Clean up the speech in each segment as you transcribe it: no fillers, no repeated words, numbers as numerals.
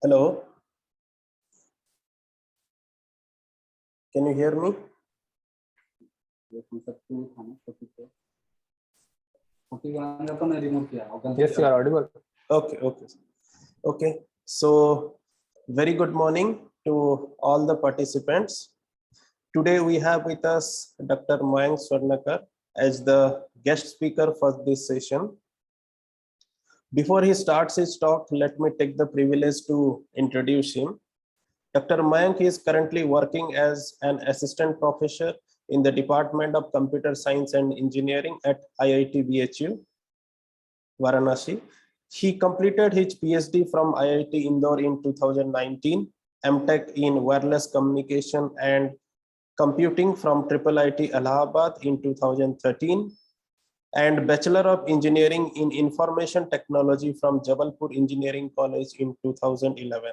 Hello, can you hear me? Yes, you are audible. Okay. So, very good morning to all the participants. Today we have with us Dr. Mayank Swarnakar as the guest speaker for this session. Before he starts his talk, let me take the privilege to introduce him. Dr. Mayank is currently working as an assistant professor in the Department of Computer Science and Engineering at IIT BHU, Varanasi. He completed his PhD from IIT Indore in 2019, MTech in Wireless Communication and Computing from IIIT Allahabad in 2013, and Bachelor of Engineering in Information Technology from Jabalpur Engineering College in 2011.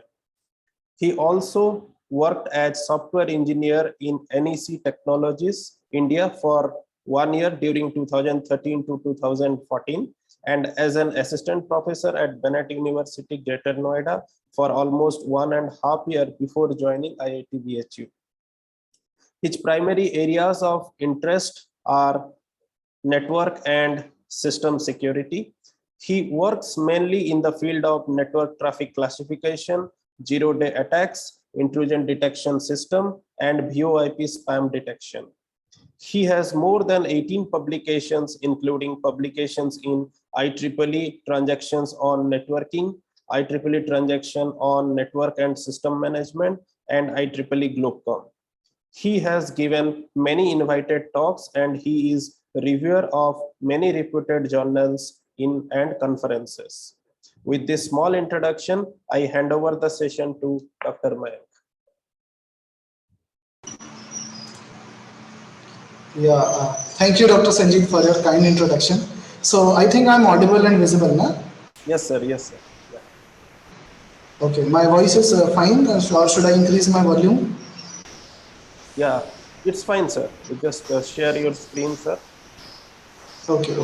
He also worked as software engineer in NEC Technologies, India for 1 year during 2013 to 2014, and as an assistant professor at Bennett University, Greater Noida for almost 1.5 years before joining IIT BHU. His primary areas of interest are network and system security. He works mainly in the field of network traffic classification, zero-day attacks, intrusion detection system, and VoIP spam detection. He has more than 18 publications, including publications in IEEE Transactions on Networking, IEEE Transaction on Network and System Management, and IEEE Globecom. He has given many invited talks, and he is reviewer of many reputed journals and conferences. With this small introduction, I hand over the session to Dr. Mayank. Thank you, Dr. Sanjeev, for your kind introduction. So I think I'm audible and visible, na? Yes, sir. Yes, sir. Yeah. Okay, my voice is fine, or should I increase my volume? Yeah, it's fine, sir. You just share your screen, sir. Okay.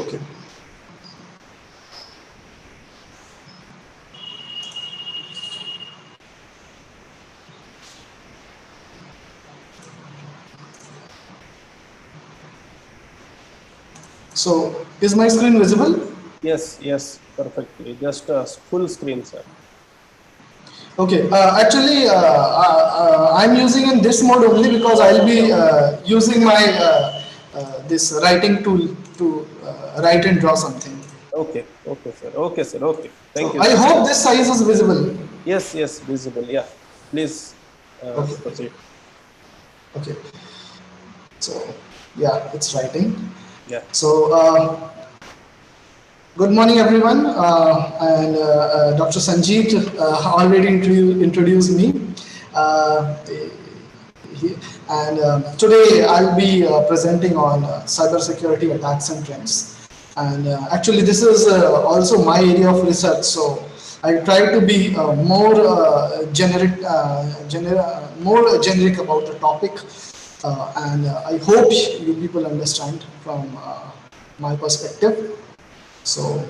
So, is my screen visible? Yes, perfectly. Just full screen, sir. Okay, actually, I'm using in this mode only because I'll be using my this writing tool to write and draw something. Okay, sir. Thank you. I Sir. hope this size is visible. Yes, visible. Yeah, please proceed. Okay. So, yeah, it's writing. Yeah. So, good morning, everyone. And Dr. Sanjeev already introduced me. Today I'll be presenting on cybersecurity attacks and trends. And actually, this is also my area of research. So I try to be more generic about the topic. And I hope you people understand from my perspective. So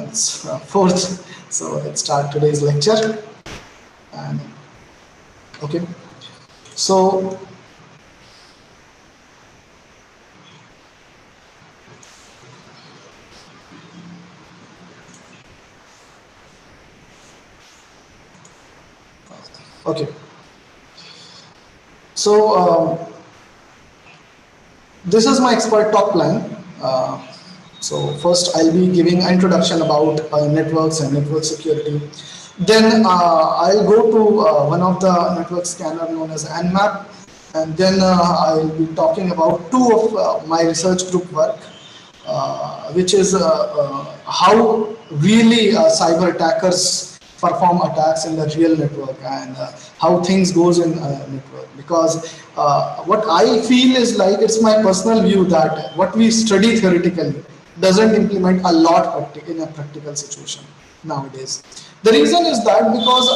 it's fourth. So let's start today's lecture. And okay. So okay. So this is my expert talk plan. So first I'll be giving an introduction about networks and network security. Then I'll go to one of the network scanner known as Nmap, and then I'll be talking about two of my research group work, which is how really cyber attackers perform attacks in the real network, and how things goes in network. Because what I feel is like, it's my personal view that what we study theoretically doesn't implement a lot in a practical situation nowadays. The reason is that because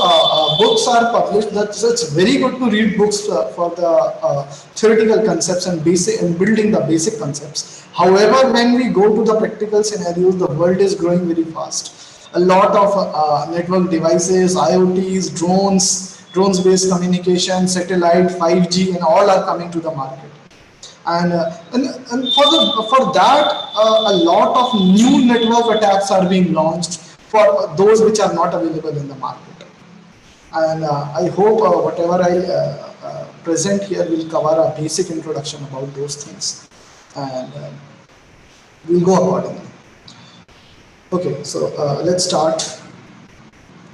books are published, it's very good to read books for the theoretical concepts and building the basic concepts. However, when we go to the practical scenarios, the world is growing very fast. A lot of network devices, IoTs, drones-based communication, satellite, 5G, and all are coming to the market. And for that, a lot of new network attacks are being launched for those which are not available in the market. And I hope whatever I present here will cover a basic introduction about those things, and we'll go accordingly. Okay, so let's start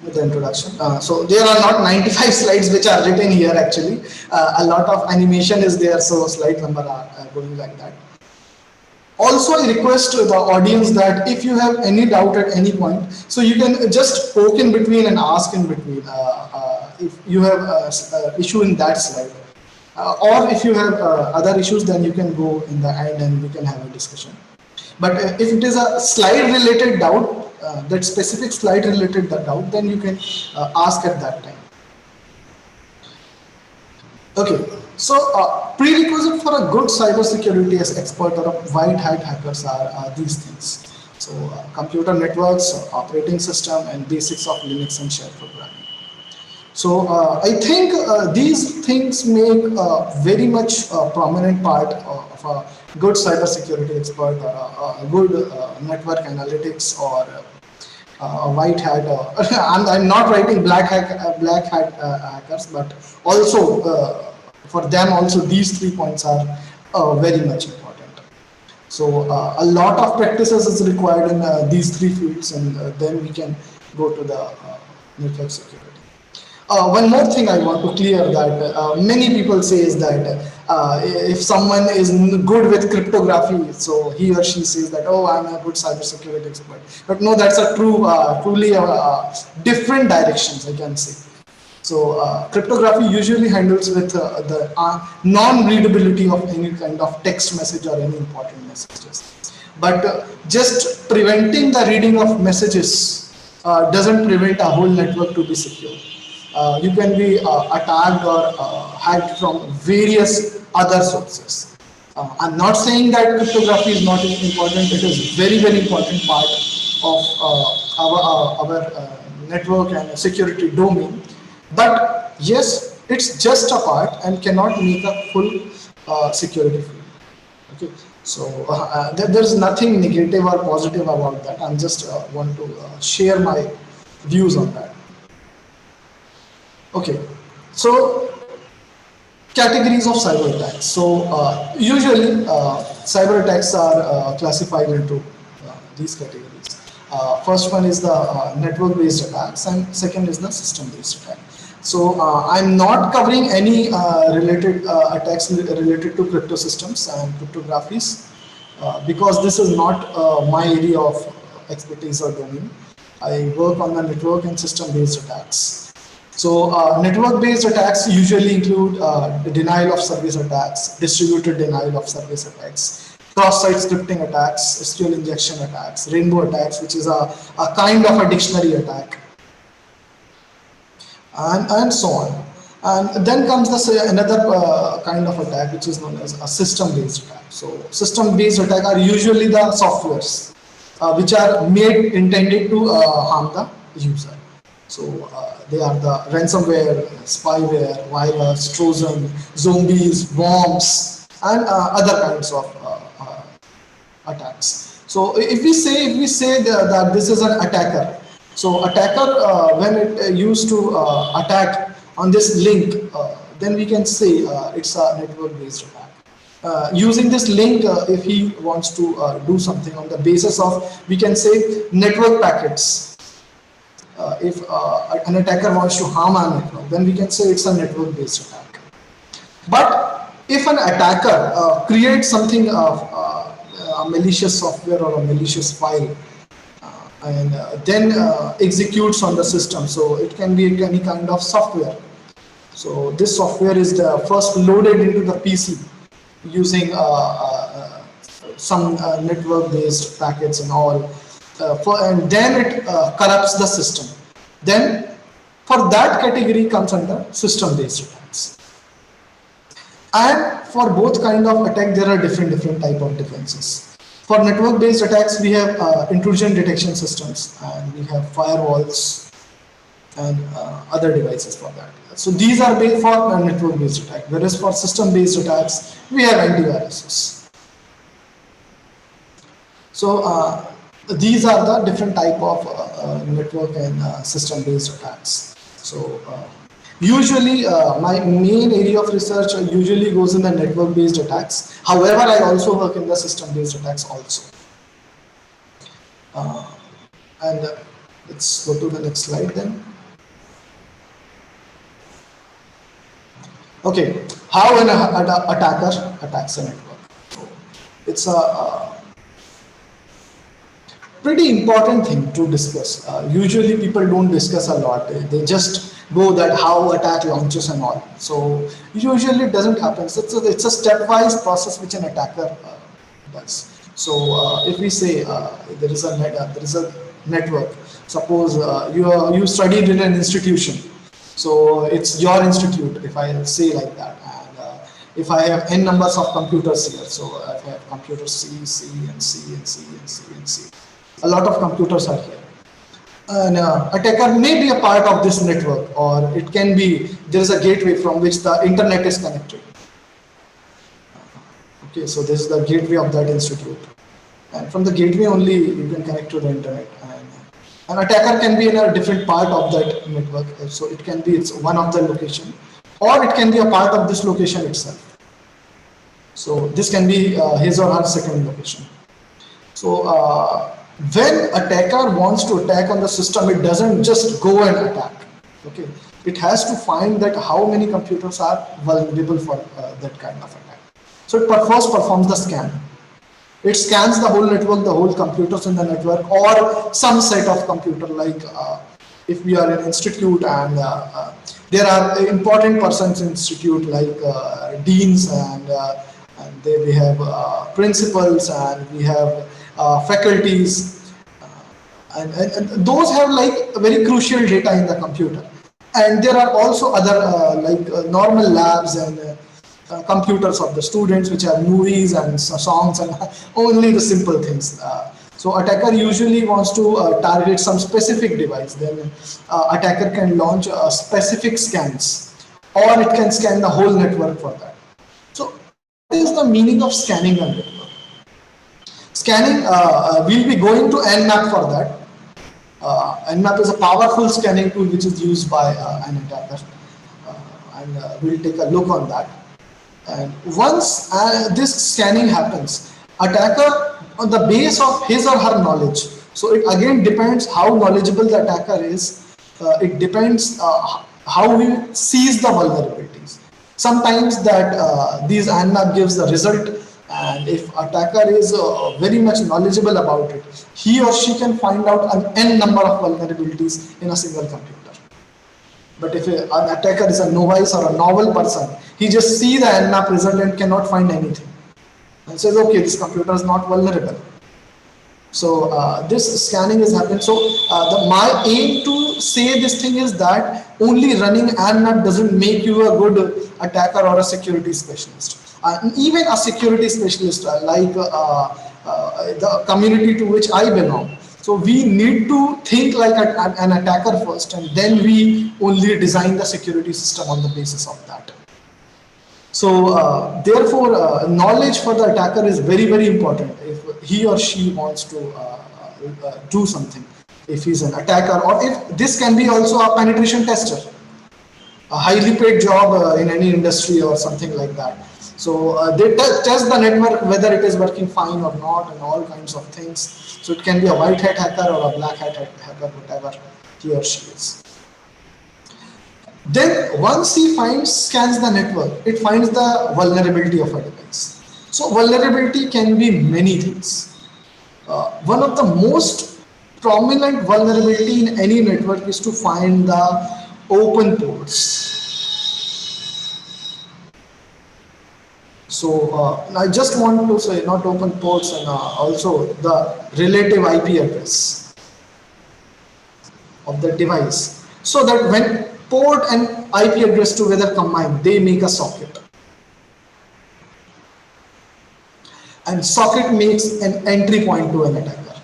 with the introduction. So there are not 95 slides which are written here actually. A lot of animation is there, so slide number are going like that. Also, I request the audience that if you have any doubt at any point, so you can just poke in between and ask in between if you have issue in that slide. Or if you have other issues, then you can go in the end and we can have a discussion. But if it is a slide related doubt, that specific slide related doubt, then you can ask at that time. Okay, so prerequisite for a good cybersecurity expert or a white hat hackers are these things. So computer networks, operating system, and basics of Linux and shell programming. So I think these things make very much prominent part of a good cybersecurity expert or a good network analytics or a white hat. I'm not writing black hat hackers, but also for them also these 3 points are very much important. So a lot of practices is required in these 3 fields, and then we can go to the network security. One more thing I want to clear that many people say is that if someone is good with cryptography, so he or she says that, oh, I'm a good cybersecurity expert. But no, that's a truly different directions, I can say. So cryptography usually handles with the non-readability of any kind of text message or any important messages. But just preventing the reading of messages doesn't prevent a whole network to be secure. You can be attacked or hacked from various other sources. I'm not saying that cryptography is not important. It is very, very important part of our network and security domain. But yes, it's just a part and cannot make a full security field. Okay, so there's nothing negative or positive about that. I'm just want to share my views on that. Okay, so categories of cyber attacks. So usually cyber attacks are classified into these categories. First one is the network-based attacks, and second is the system-based attack. So I'm not covering any related attacks related to crypto systems and cryptographies because this is not my area of expertise or domain. I work on the network and system-based attacks. So network-based attacks usually include denial of service attacks, distributed denial of service attacks, cross-site scripting attacks, SQL injection attacks, rainbow attacks, which is a kind of a dictionary attack, and so on. And then comes another kind of attack, which is known as a system-based attack. So system-based attack are usually the softwares which are intended to harm the user. So they are the ransomware, spyware, virus, Trojan, zombies, bombs, and other kinds of attacks. So if we say that this is an attacker, so attacker when it used to attack on this link, then we can say it's a network-based attack. Using this link, if he wants to do something on the basis of, we can say, network packets. If an attacker wants to harm our network, then we can say it's a network-based attack. But if an attacker creates something a malicious software or a malicious file and then executes on the system, so it can be any kind of software. So this software is the first loaded into the PC using some network-based packets and all. And then it corrupts the system. Then for that category comes under system-based attacks. And for both kind of attack, there are different type of defenses. For network-based attacks, we have intrusion detection systems, and we have firewalls and other devices for that. So these are made for network-based attack. Whereas for system-based attacks, we have antiviruses. So these are the different type of network and system-based attacks. So usually my main area of research usually goes in the network-based attacks. However, I also work in the system-based attacks also. And let's go to the next slide then. Okay, how an attacker attacks a network. It's a pretty important thing to discuss. Usually people don't discuss a lot. They just go that how attack launches and all. So usually it doesn't happen. So it's a stepwise process which an attacker does. So if we say there is a network, suppose you studied in an institution. So it's your institute, if I say like that. And if I have n numbers of computers here, so I have computer C, C, and C, and C, and C, and C. A lot of computers are here. An attacker may be a part of this network, or it can be, there is a gateway from which the internet is connected. Okay, so this is the gateway of that institute. And from the gateway only you can connect to the internet. And an attacker can be in a different part of that network. So it can be it's one of the location, or it can be a part of this location itself. So this can be his or her second location. So when attacker wants to attack on the system, it doesn't just go and attack. Okay, it has to find that how many computers are vulnerable for that kind of attack. So it first performs the scan. It scans the whole network, the whole computers in the network, or some set of computer. Like if we are an institute and there are important persons in institute like deans and we have principals and we have faculties, and those have like very crucial data in the computer. And there are also other normal labs and computers of the students, which have movies and songs and only the simple things. So attacker usually wants to target some specific device. Then attacker can launch specific scans, or it can scan the whole network for that. So what is the meaning of scanning a network? Scanning, we'll be going to Nmap for that. Nmap is a powerful scanning tool which is used by an attacker, and we'll take a look on that. And once this scanning happens, attacker, on the base of his or her knowledge, so it again depends how knowledgeable the attacker is. It depends how he sees the vulnerabilities. Sometimes that these Nmap gives the result, and if attacker is very much knowledgeable about it, he or she can find out an n number of vulnerabilities in a single computer. But if an attacker is a novice or a novel person, he just sees the Nmap result and cannot find anything, and says, okay, this computer is not vulnerable. So this scanning is happening. So my aim to say this thing is that only running Nmap doesn't make you a good attacker or a security specialist. Even a security specialist like the community to which I belong. So we need to think like an attacker first, and then we only design the security system on the basis of that. So therefore, knowledge for the attacker is very, very important if he or she wants to do something. If he's an attacker, or if this can be also a penetration tester, a highly paid job in any industry or something like that. So they test the network whether it is working fine or not, and all kinds of things. So it can be a white hat hacker or a black hat hacker, whatever he or she is. Then once he scans the network, it finds the vulnerability of a device. So vulnerability can be many things. One of the most prominent vulnerability in any network is to find the open ports. So I just want to say not open ports, and also the relative IP address of the device, so that when port and IP address together combine, they make a socket. and socket makes an entry point to an attacker.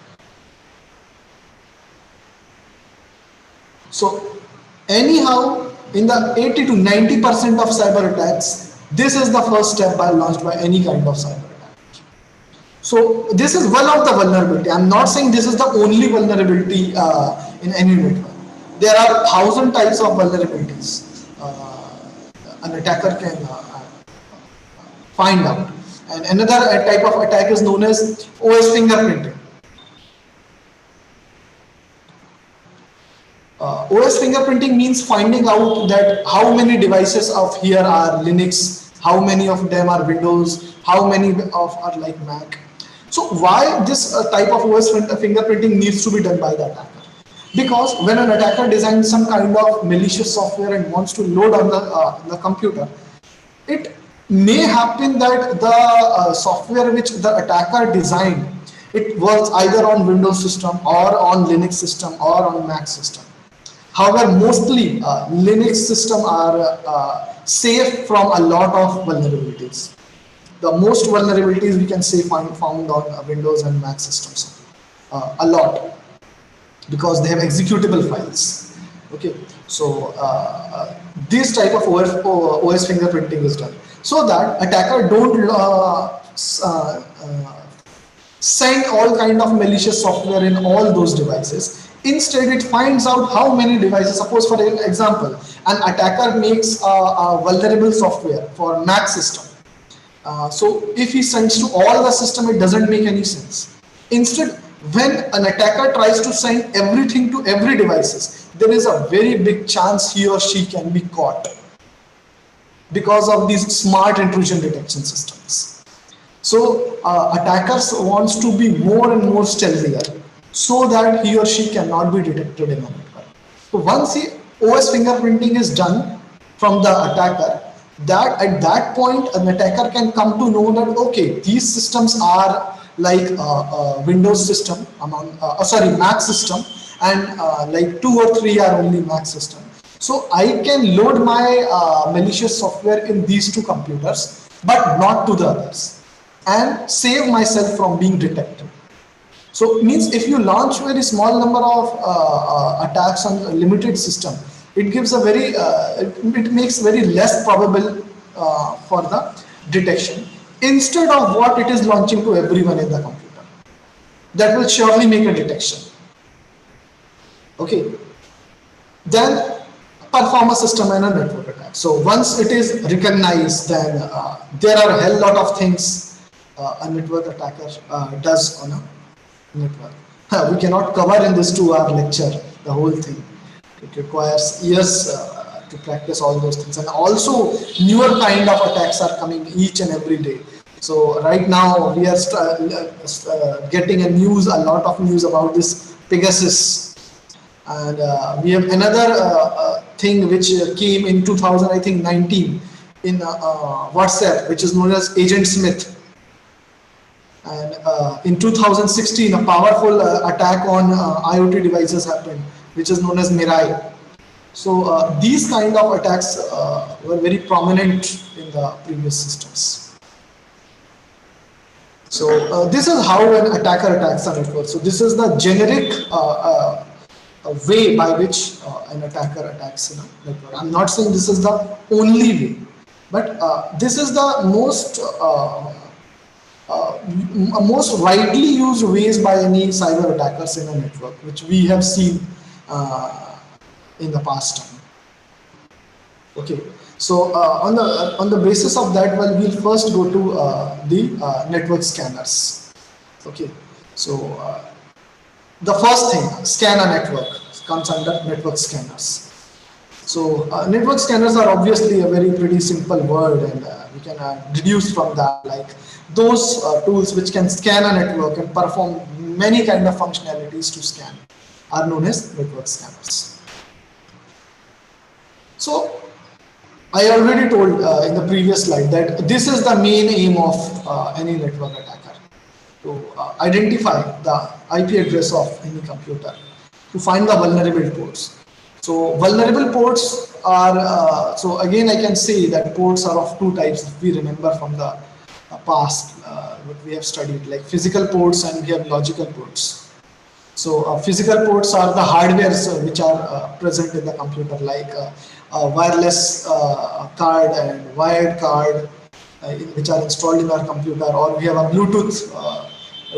So anyhow, in the 80 to 90% of cyber attacks, this is the first step launched by any kind of cyber attack. So this is one of the vulnerability. I'm not saying this is the only vulnerability in any network. There are 1,000 types of vulnerabilities an attacker can find out. And another type of attack is known as OS fingerprinting. OS fingerprinting means finding out that how many devices of here are Linux, how many of them are Windows, how many of are like Mac. So why this type of OS fingerprinting needs to be done by the attacker? Because when an attacker designs some kind of malicious software and wants to load on the computer, it may happen that the software which the attacker designed, it works either on Windows system or on Linux system or on Mac system. However, mostly Linux system are safe from a lot of vulnerabilities. The most vulnerabilities we can say found on Windows and Mac systems, a lot, because they have executable files. Okay, so this type of OS fingerprinting is done so that attacker don't send all kind of malicious software in all those devices. Instead, it finds out how many devices. Suppose, for example, an attacker makes a vulnerable software for Mac system. So if he sends to all the system, it doesn't make any sense. Instead, when an attacker tries to send everything to every devices, there is a very big chance he or she can be caught because of these smart intrusion detection systems. So attackers wants to be more and more stealthier so that he or she cannot be detected in a network. So once OS fingerprinting is done from the attacker, that at that point an attacker can come to know that okay, these systems are like Windows system among Mac system, and like 2 or 3 are only Mac system. So I can load my malicious software in these 2 computers, but not to the others, and save myself from being detected. So it means if you launch very small number of attacks on a limited system, it gives a very it makes very less probable for the detection, instead of what it is launching to everyone in the computer. That will surely make a detection. Okay, then perform a system and a network attack. So once it is recognized, then there are a hell lot of things a network attacker does on a network. We cannot cover in this 2-hour lecture the whole thing. It requires years to practice all those things, and also newer kind of attacks are coming each and every day. So right now we are getting a lot of news about this Pegasus, and we have another thing which came in 2019 in WhatsApp, which is known as Agent Smith. And in 2016, a powerful attack on IoT devices happened, which is known as Mirai. So these kind of attacks were very prominent in the previous systems. So this is how an attacker attacks a network. So this is the generic way by which an attacker attacks a network. I'm not saying this is the only way, but this is the most widely used ways by any cyber attackers in a network, which we have seen in the past time. Okay, so on the basis of that, well, we'll first go to the network scanners. Okay, so the first thing, scan a network, comes under network scanners. So network scanners are obviously a very pretty simple word, and we can deduce from that like those tools which can scan a network and perform many kind of functionalities to scan are known as network scanners. So I already told in the previous slide that this is the main aim of any network attacker, to identify the IP address of any computer, to find the vulnerable ports. So vulnerable ports are, so again I can say that ports are of 2 types if we remember from the past, what we have studied, like physical ports and we have logical ports. So physical ports are the hardwares which are present in the computer, like a wireless card and wired card, which are installed in our computer, or we have a Bluetooth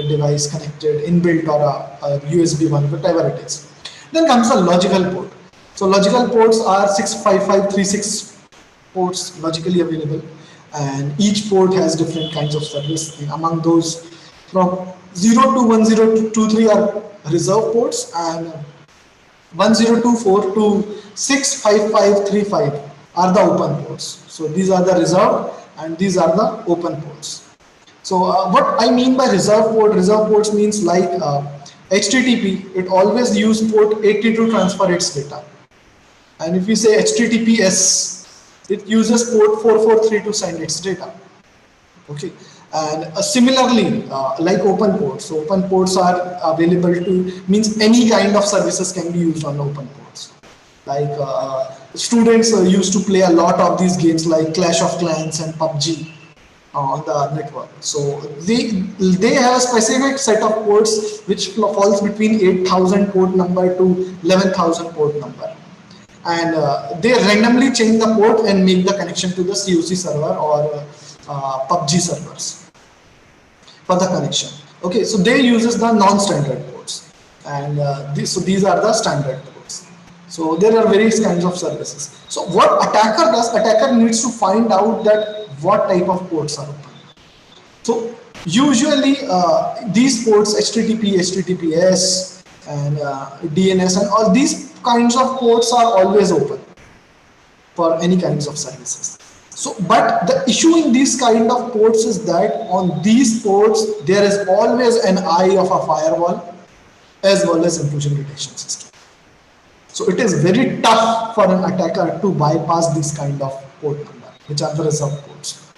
device connected inbuilt, or a USB one, whatever it is. Then comes the logical port. So logical ports are 65536 ports logically available, and each port has different kinds of service. And among those, from 0 to 1023 are reserve ports, and 1024 to 65535 are the open ports. So these are the reserved and these are the open ports. So what I mean by reserve ports means like HTTP, it always use port 80 to transfer its data. And if we say HTTPS, it uses port 443 to send its data. Okay. And similarly, like open ports, so open ports are available to, means any kind of services can be used on open ports. Like students used to play a lot of these games like Clash of Clans and PUBG on the network. So they have a specific set of ports which falls between 8,000 port number to 11,000 port number. And they randomly change the port and make the connection to the COC server or PUBG servers for the connection. Okay, so they uses the non-standard ports, and so these are the standard ports. So there are various kinds of services. So what attacker does, attacker needs to find out that what type of ports are open. So usually these ports, HTTP, HTTPS, and DNS, and all these kinds of ports are always open for any kinds of services. So, but the issue in these kind of ports is that on these ports, there is always an eye of a firewall as well as intrusion detection system. So it is very tough for an attacker to bypass this kind of port number, which are the reserved ports.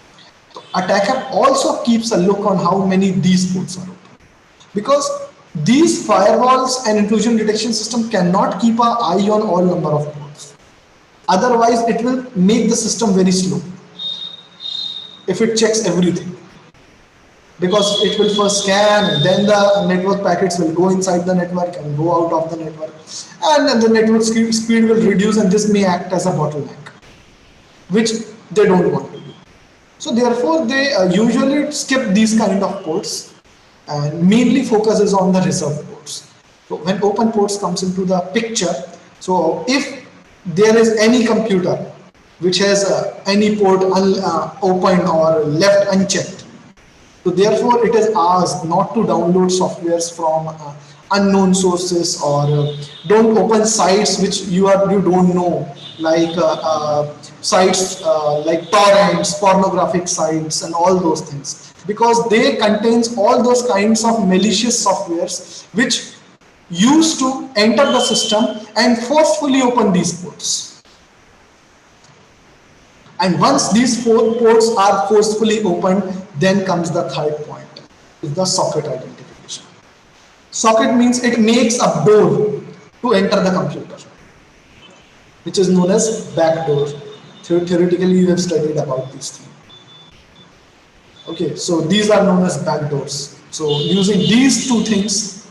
So attacker also keeps a look on how many these ports are open, because these firewalls and intrusion detection system cannot keep an eye on all number of ports. Otherwise, it will make the system very slow if it checks everything, because it will first scan and then the network packets will go inside the network and go out of the network, and then the network speed will reduce, and this may act as a bottleneck, which they don't want to do. So therefore, they usually skip these kind of ports and mainly focuses on the reserved ports. So when open ports comes into the picture, so if there is any computer which has any port open or left unchecked, so therefore it is asked not to download softwares from unknown sources, or don't open sites which you don't know, like sites like torrents, pornographic sites, and all those things, because they contains all those kinds of malicious softwares which used to enter the system and forcefully open these ports. And once these four ports are forcefully opened, then comes the third point, is the socket identification. Socket means it makes a door to enter the computer, which is known as backdoor. Theoretically, you have studied about these things. Okay, so these are known as backdoors. So using these two things,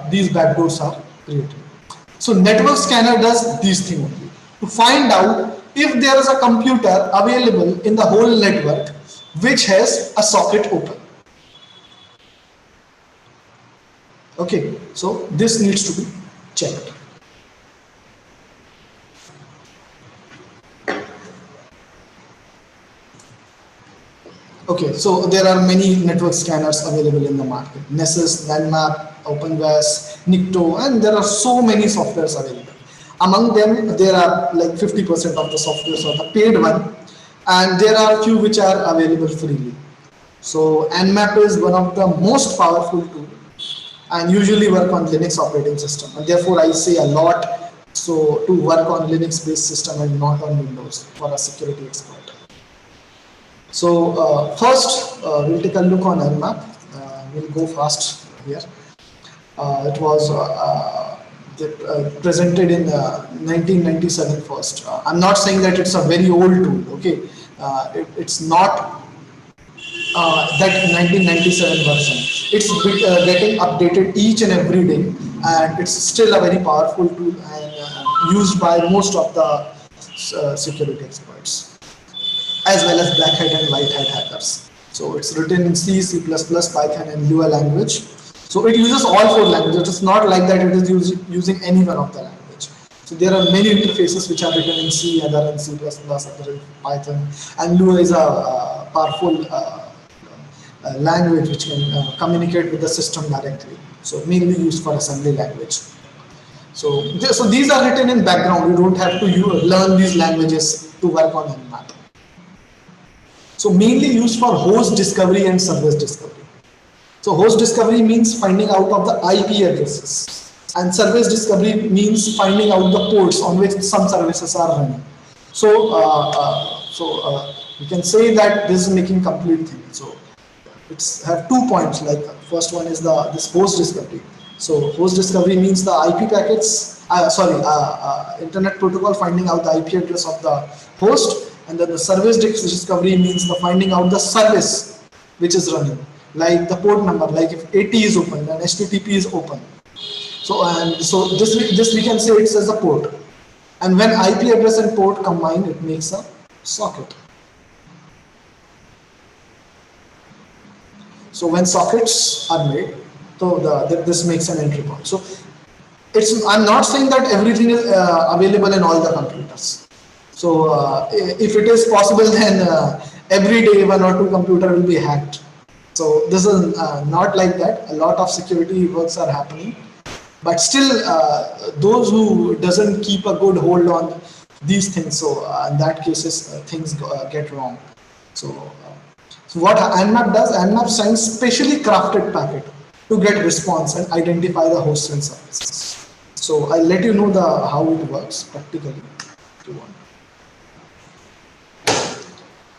these backdoors are created. So network scanner does these things only to find out if there is a computer available in the whole network which has a socket open. Okay, so this needs to be checked. Okay, so there are many network scanners available in the market: Nessus, Nmap, OpenVAS, Nikto, and there are so many softwares available. Among them, there are like 50% of the softwares are the paid one, and there are few which are available freely. So Nmap is one of the most powerful tools and usually work on Linux operating system, and therefore I say a lot so to work on Linux based system and not on Windows for a security expert. So first we'll take a look on Nmap. We'll go fast here. It was presented in 1997 first. I'm not saying that it's a very old tool, okay? It's not that 1997 version. It's getting updated each and every day, and it's still a very powerful tool and used by most of the security experts, as well as black hat and white hat hackers. So it's written in C, C++, Python, and Lua language. So it uses all four languages. It's not like that it is using any one of the language. So there are many interfaces which are written in C, other in C++, other in Python, and Lua is a powerful language which can communicate with the system directly. So mainly used for assembly language. So these are written in background. You don't have to learn these languages to work on Nmap. So mainly used for host discovery and service discovery. So host discovery means finding out of the IP addresses, and service discovery means finding out the ports on which some services are running. So you can say that this is making complete thing. So it's have 2 points. Like first one is this host discovery. So host discovery means the IP packets. Internet protocol finding out the IP address of the host, and then the service discovery means the finding out the service which is running, like the port number. Like if AT is open, then HTTP is open. So this we can say it's as a port. And when IP address and port combine, it makes a socket. So when sockets are made, so this makes an entry point. So I'm not saying that everything is available in all the computers. So if it is possible, then every day 1 or 2 computer will be hacked. So this is not like that. A lot of security works are happening, but still those who doesn't keep a good hold on these things, so in that cases things get wrong. So what Nmap does, Nmap sends specially crafted packet to get response and identify the host and services. So I'll let you know how it works practically if you want.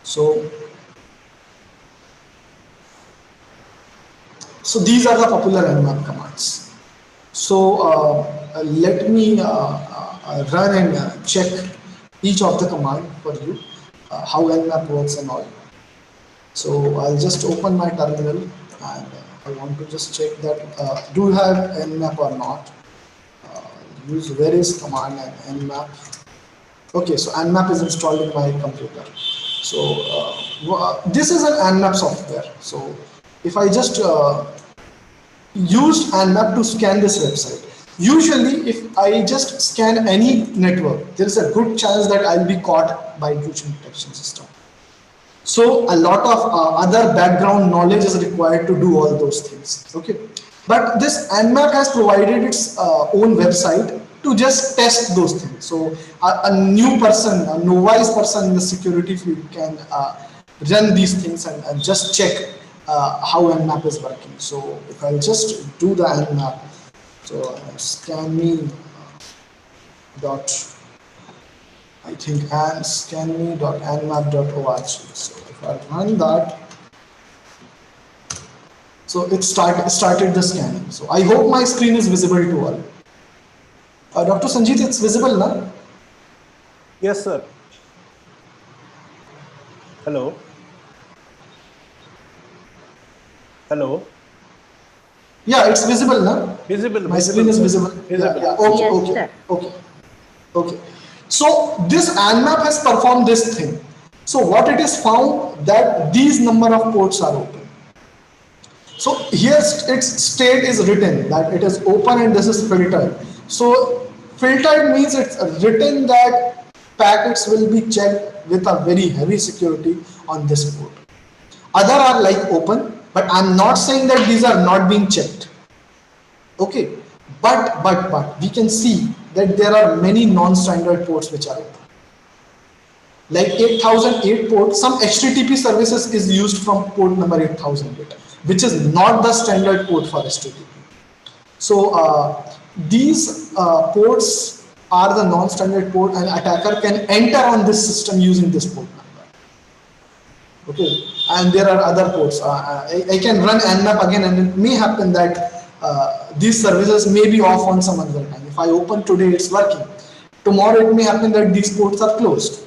So these are the popular Nmap commands. So let me run and check each of the command for you, how Nmap works and all. So I'll just open my terminal and I want to just check that do you have Nmap or not. Use various command and Nmap. Okay, so Nmap is installed in my computer. So this is an Nmap software. So if I just used Nmap to scan this website, usually if I just scan any network, there is a good chance that I'll be caught by intrusion detection system. So a lot of other background knowledge is required to do all those things. Okay, but this Nmap has provided its own website to just test those things. So a new person, a novice person in the security field can run these things and just check how Nmap is working. So if I'll just do the Nmap, so scan me scanme.nmap.org. So if I run that, so it started the scanning. So I hope my screen is visible to all. Dr. Sanjeet, it's visible now? Yes, sir. Hello. Hello. Yeah, it's visible now. Visible. My screen is visible. Visible. Yeah. Okay. So this Nmap has performed this thing. So what it is found that these number of ports are open. So here its state is written that it is open and this is filtered. So filtered means it's written that packets will be checked with a very heavy security on this port. Other are like open, but I'm not saying that these are not being checked. Okay, but we can see that there are many non-standard ports which are open. Like 8008 port, some HTTP services is used from port number 8008, which is not the standard port for HTTP. So these ports are the non-standard port, and attacker can enter on this system using this port number. Okay, and there are other ports. I can run Nmap again, and it may happen that these services may be off on some other time. If I open today, it's working. Tomorrow, it may happen that these ports are closed.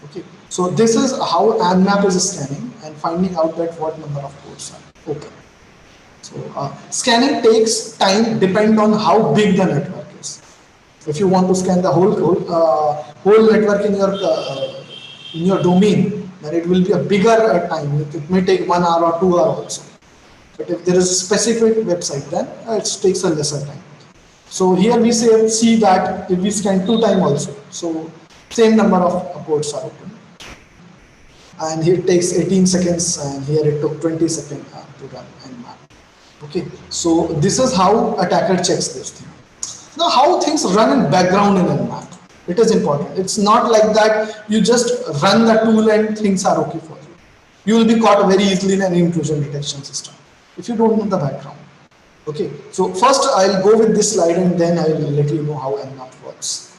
Okay, So this is how Nmap is scanning and finding out that what number of ports are open. So scanning takes time depend on how big the network is. If you want to scan the whole network in your domain, then it will be a bigger time. It may take 1 hour or 2 hours also. But if there is a specific website, then it takes a lesser time. So here we see that if we scan 2 times also, so same number of ports are open. And here it takes 18 seconds, and here it took 20 seconds to run Nmap. Okay, so this is how attacker checks this thing. Now, how things run in background in Nmap? It is important. It's not like that you just run the tool and things are okay for you. You will be caught very easily in an intrusion detection system if you don't know the background. Okay, so first I'll go with this slide and then I will let you know how Nmap works.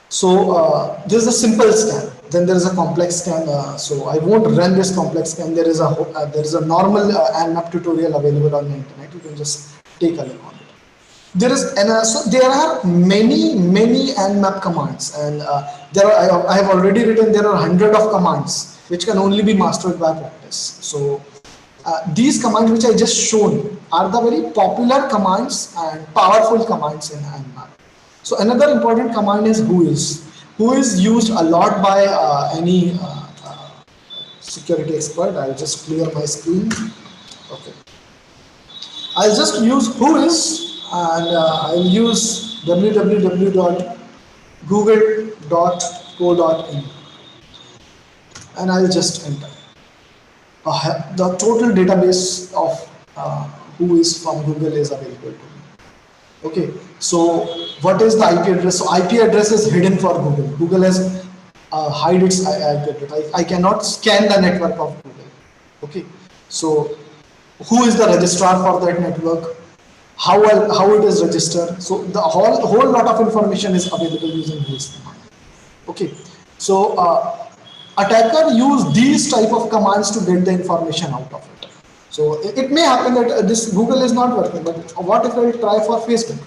So this is a simple scan. Then there is a complex scan. So I won't run this complex scan. There is a normal Nmap tutorial available on the internet. You can just take a look on it. There are many Nmap commands, and I have already written there are hundreds of commands which can only be mastered by practice. So these commands which I just shown are the very popular commands and powerful commands in Nmap. So another important command is who is used a lot by any security expert. I'll just clear my screen. Okay, I'll just use whois, and I'll use www.google.co.in, and I'll just enter. The total database of whois from Google is available to me. Okay, so what is the IP address? So IP address is hidden for Google. Google has hide its IP address. I cannot scan the network of Google. Okay, so who is the registrar for that network? How it is registered? So the whole lot of information is available using this command. Okay, so attacker use these type of commands to get the information out of it. So it may happen that this Google is not working, but what if I will try for Facebook?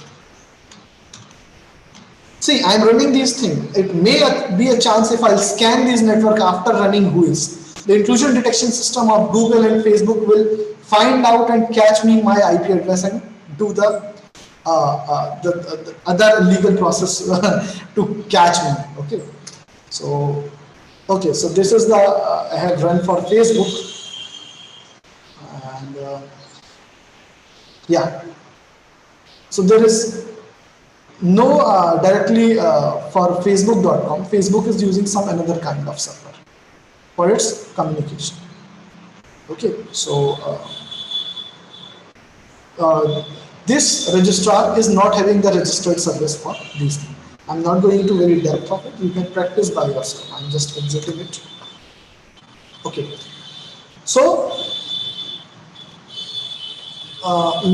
See, I am running these things. It may be a chance if I'll scan this network after running whois. The intrusion detection system of Google and Facebook will find out and catch me my IP address and do the other legal process to catch me. Okay, so this is the I have run for Facebook. And yeah, so there is no directly for Facebook.com. Facebook is using some another kind of server for its communication. Okay, so this registrar is not having the registered service for these things. I'm not going into very depth of it. You can practice by yourself. I'm just exiting it. Okay, so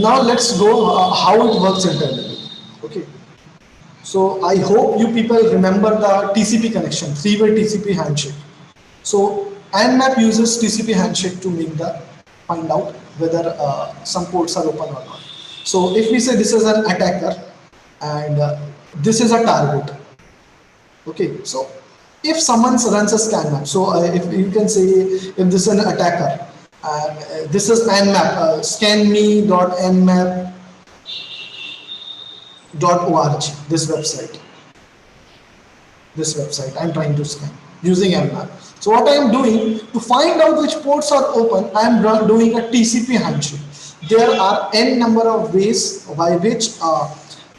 now let's go how it works internally. Okay, so I hope you people remember the TCP connection, three-way TCP handshake. So Nmap uses TCP handshake to find out whether some ports are open or not. So if we say this is an attacker and this is a target. Okay, so if someone runs a scan map, so if you can say if this is an attacker. This is Nmap, scanme.nmap.org, this website I'm trying to scan using Nmap. So what I am doing to find out which ports are open, I am doing a TCP handshake. There are n number of ways by which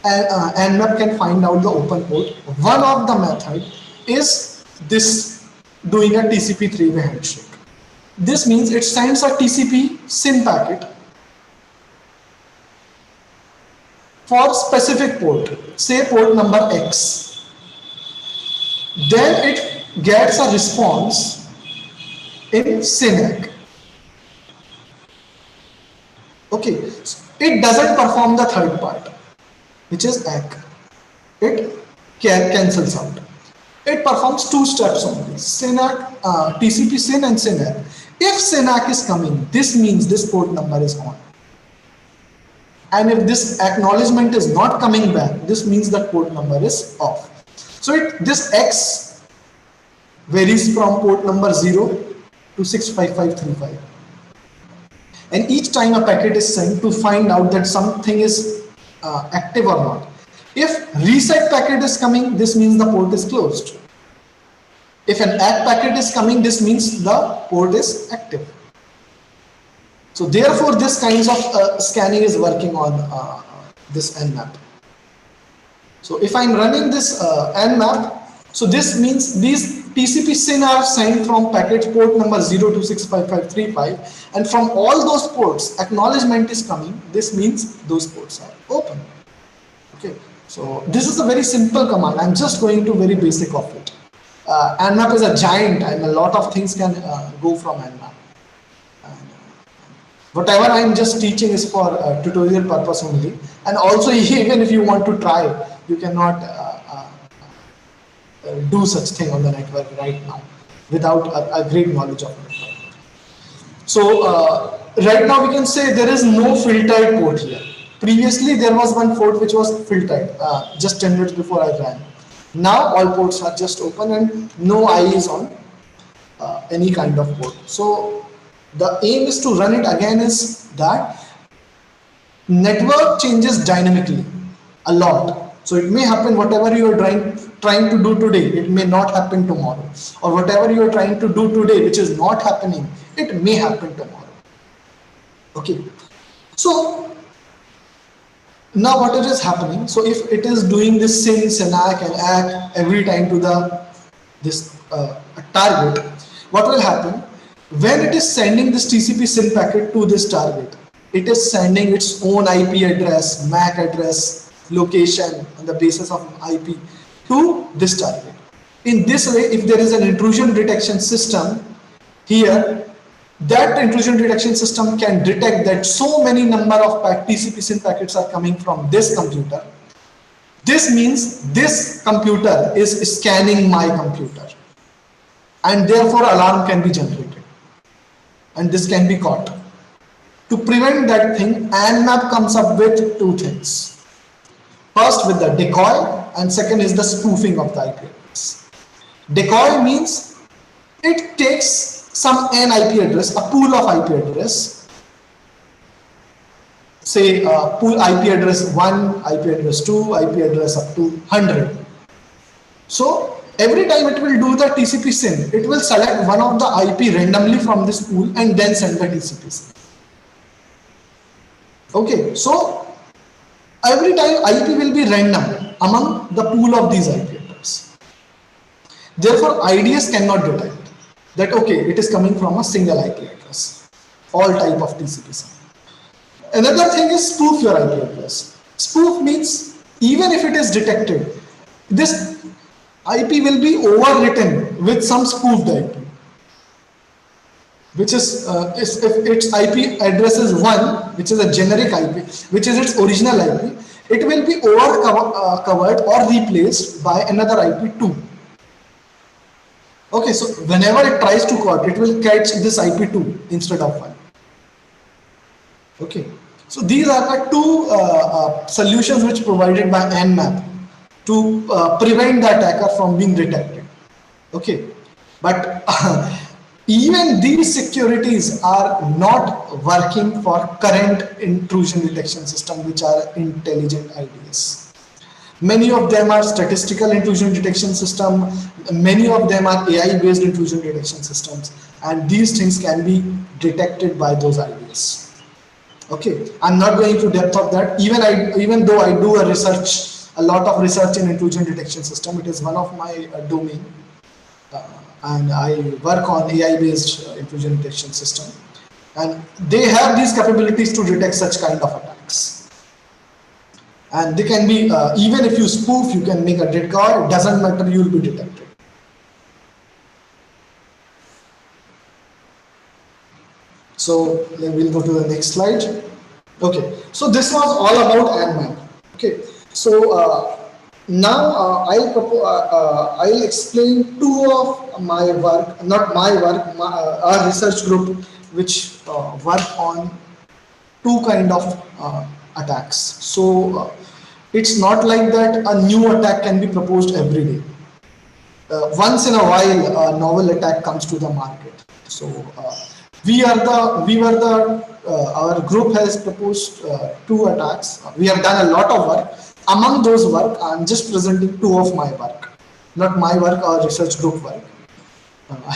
Nmap can find out the open port. One of the method is this doing a TCP three-way handshake. This means it sends a TCP SYN packet for specific port, say port number X. Then it gets a response in SYN-ACK. Okay, it doesn't perform the third part, which is ACK. It cancels out. It performs two steps only, SYN-ACK, TCP SYN and SYN-ACK. If SYN-ACK is coming, this means this port number is on. And if this acknowledgement is not coming back, this means that port number is off. So this X varies from port number 0 to 65535. And each time a packet is sent to find out that something is active or not. If reset packet is coming, this means the port is closed. If an act packet is coming, this means the port is active. So therefore, this kinds of scanning is working on this Nmap. So if I'm running this Nmap, so this means these TCP SYN are sent from packet port number 0 to 65535, and from all those ports, acknowledgement is coming. This means those ports are open. Okay, so this is a very simple command. I'm just going to very basic of it. Nmap is a giant, and a lot of things can go from Nmap. Whatever I'm just teaching is for tutorial purpose only, and also even if you want to try, you cannot do such thing on the network right now without a great knowledge of network. So right now we can say there is no filtered port here. Previously there was one port which was filtered just 10 minutes before I ran. Now all ports are just open and no eye is on any kind of port. So the aim is to run it again is that network changes dynamically a lot. So it may happen whatever you are trying to do today, it may not happen tomorrow. Or whatever you are trying to do today, which is not happening, it may happen tomorrow. Okay. So now what is happening? So if it is doing this SYN, SYNAC and ACK every time to this target, what will happen? When it is sending this TCP SYN packet to this target, it is sending its own IP address, MAC address, location on the basis of IP to this target. In this way, if there is an intrusion detection system here, that intrusion detection system can detect that so many number of TCP SYN packets are coming from this computer. This means this computer is scanning my computer, and therefore alarm can be generated, and this can be caught. To prevent that thing, Nmap comes up with two things. First with the decoy, and second is the spoofing of the IP address. Decoy means it takes some n IP address, a pool of IP address, say pool IP address 1, IP address 2, IP address up to 100. So every time it will do the TCP SYN, it will select one of the IP randomly from this pool and then send the TCP SYN. Okay, so every time IP will be random among the pool of these IP addresses. Therefore, IDS cannot detect that, okay, it is coming from a single IP address, all type of TCP SYN. Another thing is spoof your IP address. Spoof means even if it is detected, this IP will be overwritten with some spoofed IP. Which is if its IP address is 1, which is a generic IP, which is its original IP, it will be covered or replaced by another IP 2. Okay, so whenever it tries to call, it will catch this IP 2 instead of 1. Okay, so these are the two solutions which provided by Nmap to prevent the attacker from being detected. Okay, but even these securities are not working for current intrusion detection system, which are intelligent IDS. Many of them are statistical intrusion detection system, many of them are AI based intrusion detection systems, and these things can be detected by those IDS. Okay, I'm not going to depth of that. Even though I do a lot of research in intrusion detection system, it is one of my domain. And I work on AI-based intrusion detection system, and they have these capabilities to detect such kind of attacks. And they can be even if you spoof, you can make a decoy. It doesn't matter, you will be detected. So then we'll go to the next slide. Okay, so this was all about Nmap. Okay, so now I'll explain two of my work, not my work, our research group, which work on two kind of attacks. So it's not like that a new attack can be proposed every day. once in a while a novel attack comes to the market. So we were the our group has proposed 2 attacks. We have done a lot of work. Among those work, I'm just presenting 2 of my work, not my work or research group work.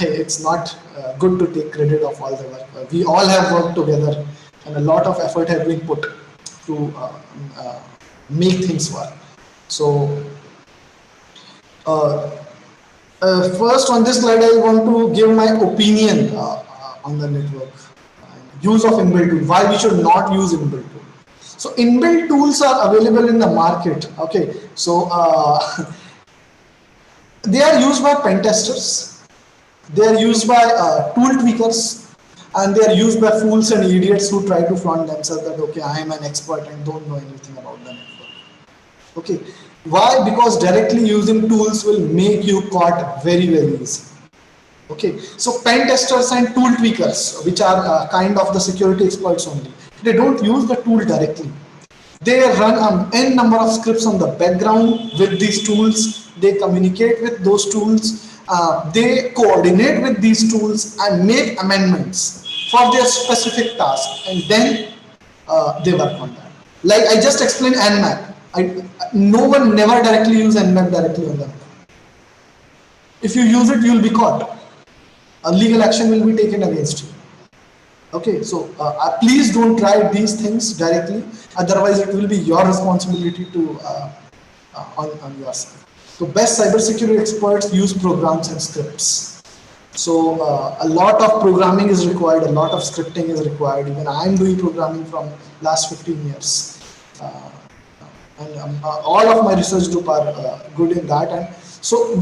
It's not good to take credit of all the work. We all have worked together, and a lot of effort has been put to make things work. So, uh, first on this slide, I want to give my opinion on the network use of inbuilt tool. Why we should not use inbuilt tool. So inbuilt tools are available in the market. Okay, so they are used by pen testers. They are used by tool tweakers, and they are used by fools and idiots who try to flaunt themselves that okay, I am an expert and don't know anything about the network. Okay, why? Because directly using tools will make you caught very easy. Okay, so pen testers and tool tweakers, which are kind of the security experts only, they don't use the tool directly. They run an n number of scripts on the background with these tools. They communicate with those tools. They coordinate with these tools and make amendments for their specific task, and then they work on that. Like I just explained Nmap. No one never directly use Nmap directly on them. If you use it, you will be caught. A legal action will be taken against you. Okay, so please don't try these things directly. Otherwise, it will be your responsibility to on yourself. So, best cybersecurity experts use programs and scripts. So, a lot of programming is required. A lot of scripting is required. Even I am doing programming from last 15 years, and all of my research group are good in that. And so,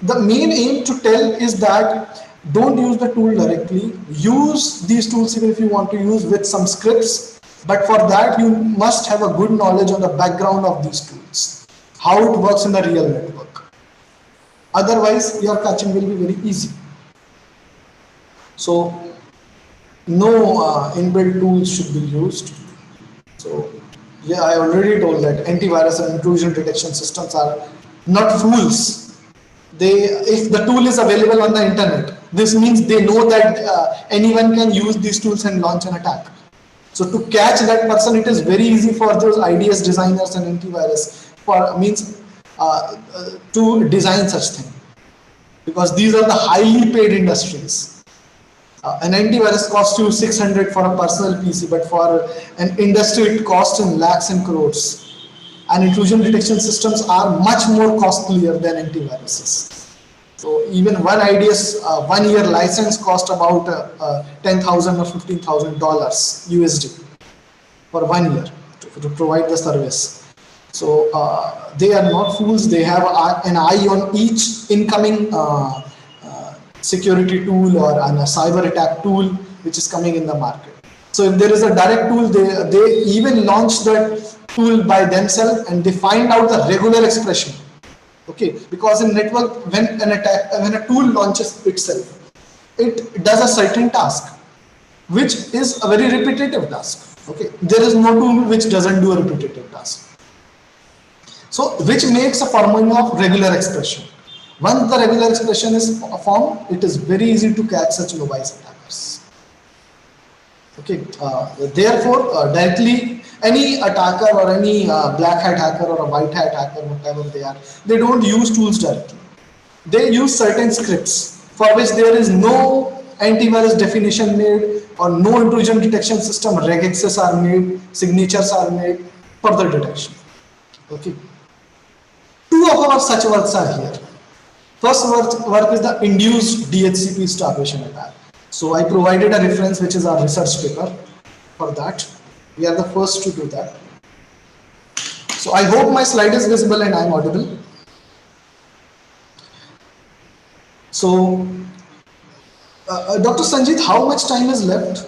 the main aim to tell is that don't use the tool directly. Use these tools even if you want to use with some scripts, but for that you must have a good knowledge on the background of these tools, how it works in the real network. Otherwise, your catching will be very easy. So, no inbuilt tools should be used. So, yeah, I already told that antivirus and intrusion detection systems are not fools. If the tool is available on the internet, this means they know that anyone can use these tools and launch an attack. So to catch that person, it is very easy for those IDS designers and antivirus to design such thing, because these are the highly paid industries. An antivirus costs you 600 for a personal PC, but for an industry it costs in lakhs and crores. And intrusion detection systems are much more costlier than antiviruses. So even one IDS 1 year license cost about $10,000 or $15,000 USD for 1 year to provide the service. So they are not fools. They have an eye on each incoming security tool or a cyber attack tool which is coming in the market. So if there is a direct tool, they even launch that tool by themselves and they find out the regular expression. Okay, because in network, when a tool launches itself, it does a certain task, which is a very repetitive task. Okay, there is no tool which doesn't do a repetitive task. So, which makes a formula of regular expression. Once the regular expression is formed, it is very easy to catch such novice attackers. Okay, therefore, directly any attacker or any black hat hacker or a white hat hacker, whatever they are, they don't use tools directly. They use certain scripts for which there is no antivirus definition made or no intrusion detection system regexes are made, signatures are made for the detection. Okay. 2 of our such works are here. First work is the induced DHCP starvation attack. So I provided a reference which is our research paper for that. We are the first to do that. So I hope my slide is visible and I am audible. So Dr. Sanjit, how much time is left?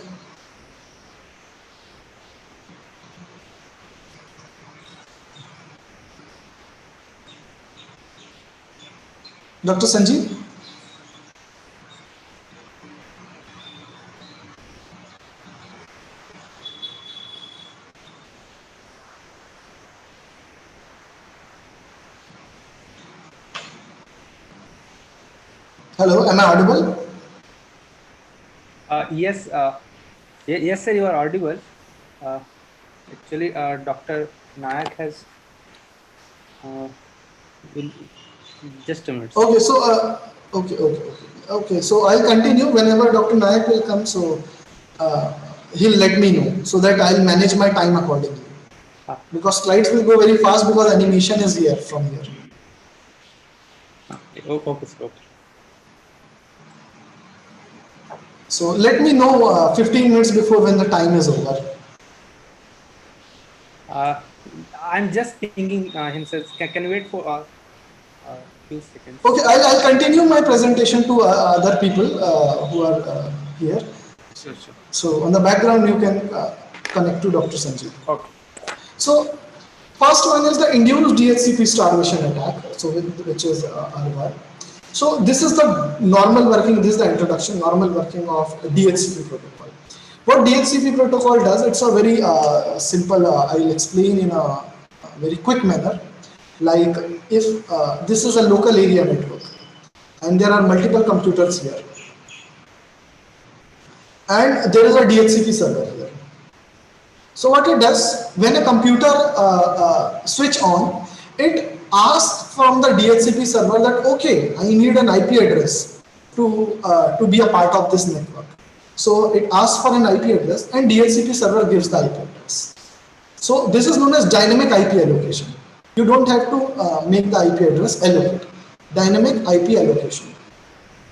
Dr. Sanjit? Hello, am I audible? Yes, yes, sir, you are audible. Uh, Actually, Dr. Nayak has uh, will, just a minute, sir. Okay, so okay. So I'll continue whenever Dr. Nayak will come. So uh, he'll let me know so that I'll manage my time accordingly. Ah, Because slides will go very fast because animation is here from here. okay, sir. Okay. So let me know 15 minutes before when the time is over. Uh, I'm just thinking himself. Can you wait for few seconds? Okay, I'll continue my presentation to other people who are here. Sure, sure. So on the background, you can connect to Dr. Sanjeev. Okay. So first one is the induced DHCP starvation attack, so which is RVAR. So this is the normal working, this is the introduction, normal working of DHCP protocol. What DHCP protocol does, it's a very simple, I'll explain in a very quick manner. Like if this is a local area network and there are multiple computers here and there is a DHCP server here. So what it does, when a computer switch on, it asks from the DHCP server that okay, I need an IP address to be a part of this network. So it asks for an IP address, and DHCP server gives the IP address. So this is known as dynamic IP allocation. You don't have to make the IP address allocate. Dynamic IP allocation.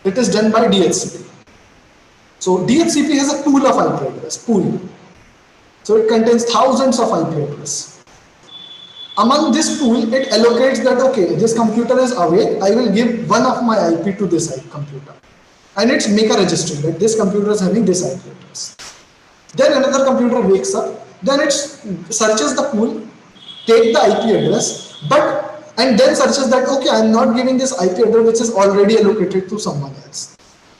It is done by DHCP. So DHCP has a pool of IP address. Pool. So it contains thousands of IP addresses. Among this pool, it allocates that okay, this computer is awake, I will give one of my IP to this computer. And it's make a registry that this computer is having this IP address. Then another computer wakes up, then it searches the pool, take the IP address, and then searches that okay, I am not giving this IP address which is already allocated to someone else.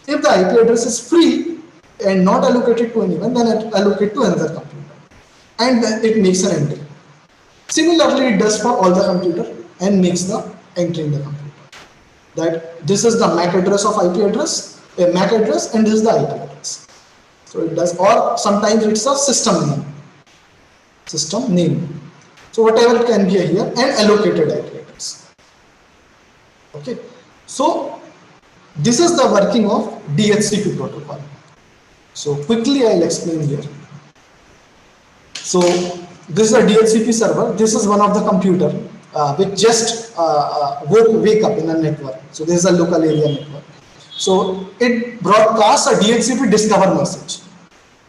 If the IP address is free and not allocated to anyone, then it allocate to another computer. And then it makes an entry. Similarly, it does for all the computer and makes the entry in the computer. That this is the MAC address of IP address, a MAC address, and this is the IP address. So it does, or sometimes it's a system name. System name. So whatever it can be here and allocated IP address. Okay. So this is the working of DHCP protocol. So quickly I'll explain here. So this is a DHCP server. This is one of the computer which just wake up in a network. So this is a local area network. So it broadcasts a DHCP discover message.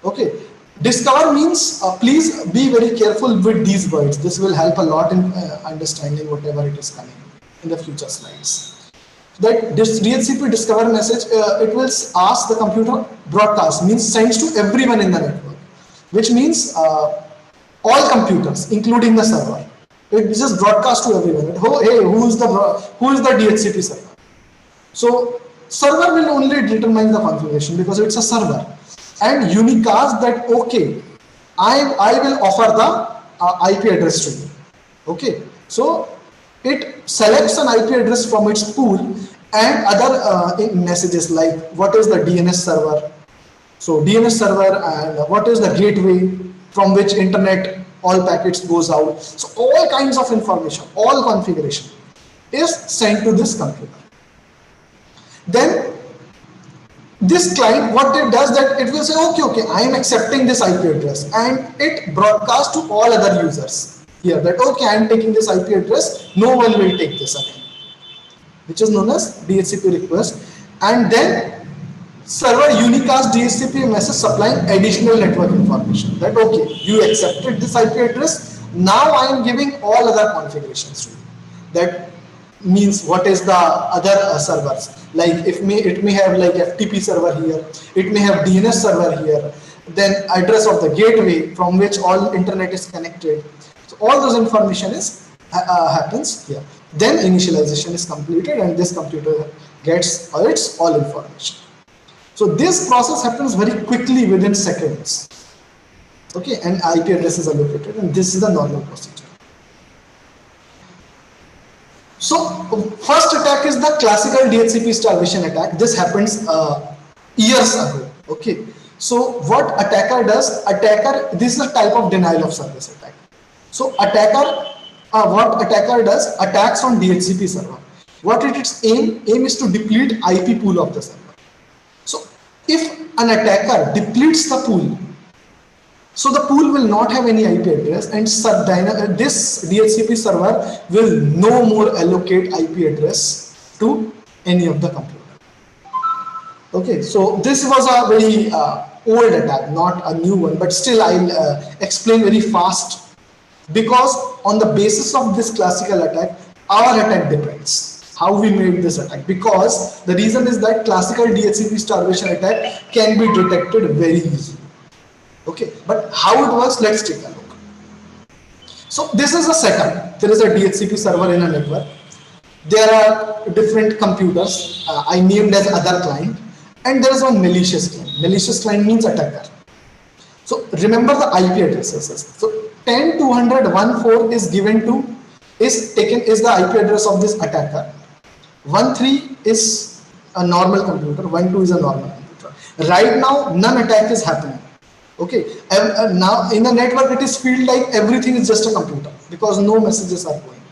Okay. Discover means please be very careful with these words. This will help a lot in understanding whatever it is coming in the future slides. That this DHCP discover message, it will ask the computer broadcast means sends to everyone in the network, which means all computers, including the server. It just broadcasts to everyone. Hey, who is the DHCP server? So server will only determine the configuration because it's a server, and unicast that okay, I will offer the IP address to you. Okay, so it selects an IP address from its pool and other messages like what is the DNS server. So DNS server and what is the gateway from which internet all packets goes out. So all kinds of information, all configuration is sent to this computer. Then this client, what it does that it will say, okay, I am accepting this IP address, and it broadcasts to all other users here that okay, I am taking this IP address, no one will take this again, which is known as DHCP request. And then server unicast DHCP message supplying additional network information that okay, you accepted this IP address, now I am giving all other configurations to you. That means what is the other servers, like it may have like FTP server here, it may have DNS server here, then address of the gateway from which all internet is connected. So all those information is happens here. Then initialization is completed and this computer gets its all information. So this process happens very quickly within seconds. Okay, and IP address is allocated, and this is the normal procedure. So first attack is the classical DHCP starvation attack. This happens years ago. Okay. So what attacker does? This is a type of denial of service attack. So what attacker does? Attacks on DHCP server. What its aim is to deplete IP pool of the server. So if an attacker depletes the pool, so the pool will not have any IP address, and this DHCP server will no more allocate IP address to any of the computer. Okay, so this was a very old attack, not a new one, but still I'll explain very fast, because on the basis of this classical attack, our attack depends. How we made this attack, because the reason is that classical DHCP starvation attack can be detected very easily. Okay, but how it works, let's take a look. So this is a setup. There is a DHCP server in a network. There are different computers. I named as other client, and there is one malicious client. Malicious client means attacker. So remember the IP addresses. So 10.200.1.4 is the IP address of this attacker. 1.3 is a normal computer. 1.2 is a normal computer. Right now, none attack is happening. Okay, and now in the network it is feel like everything is just a computer, because no messages are going.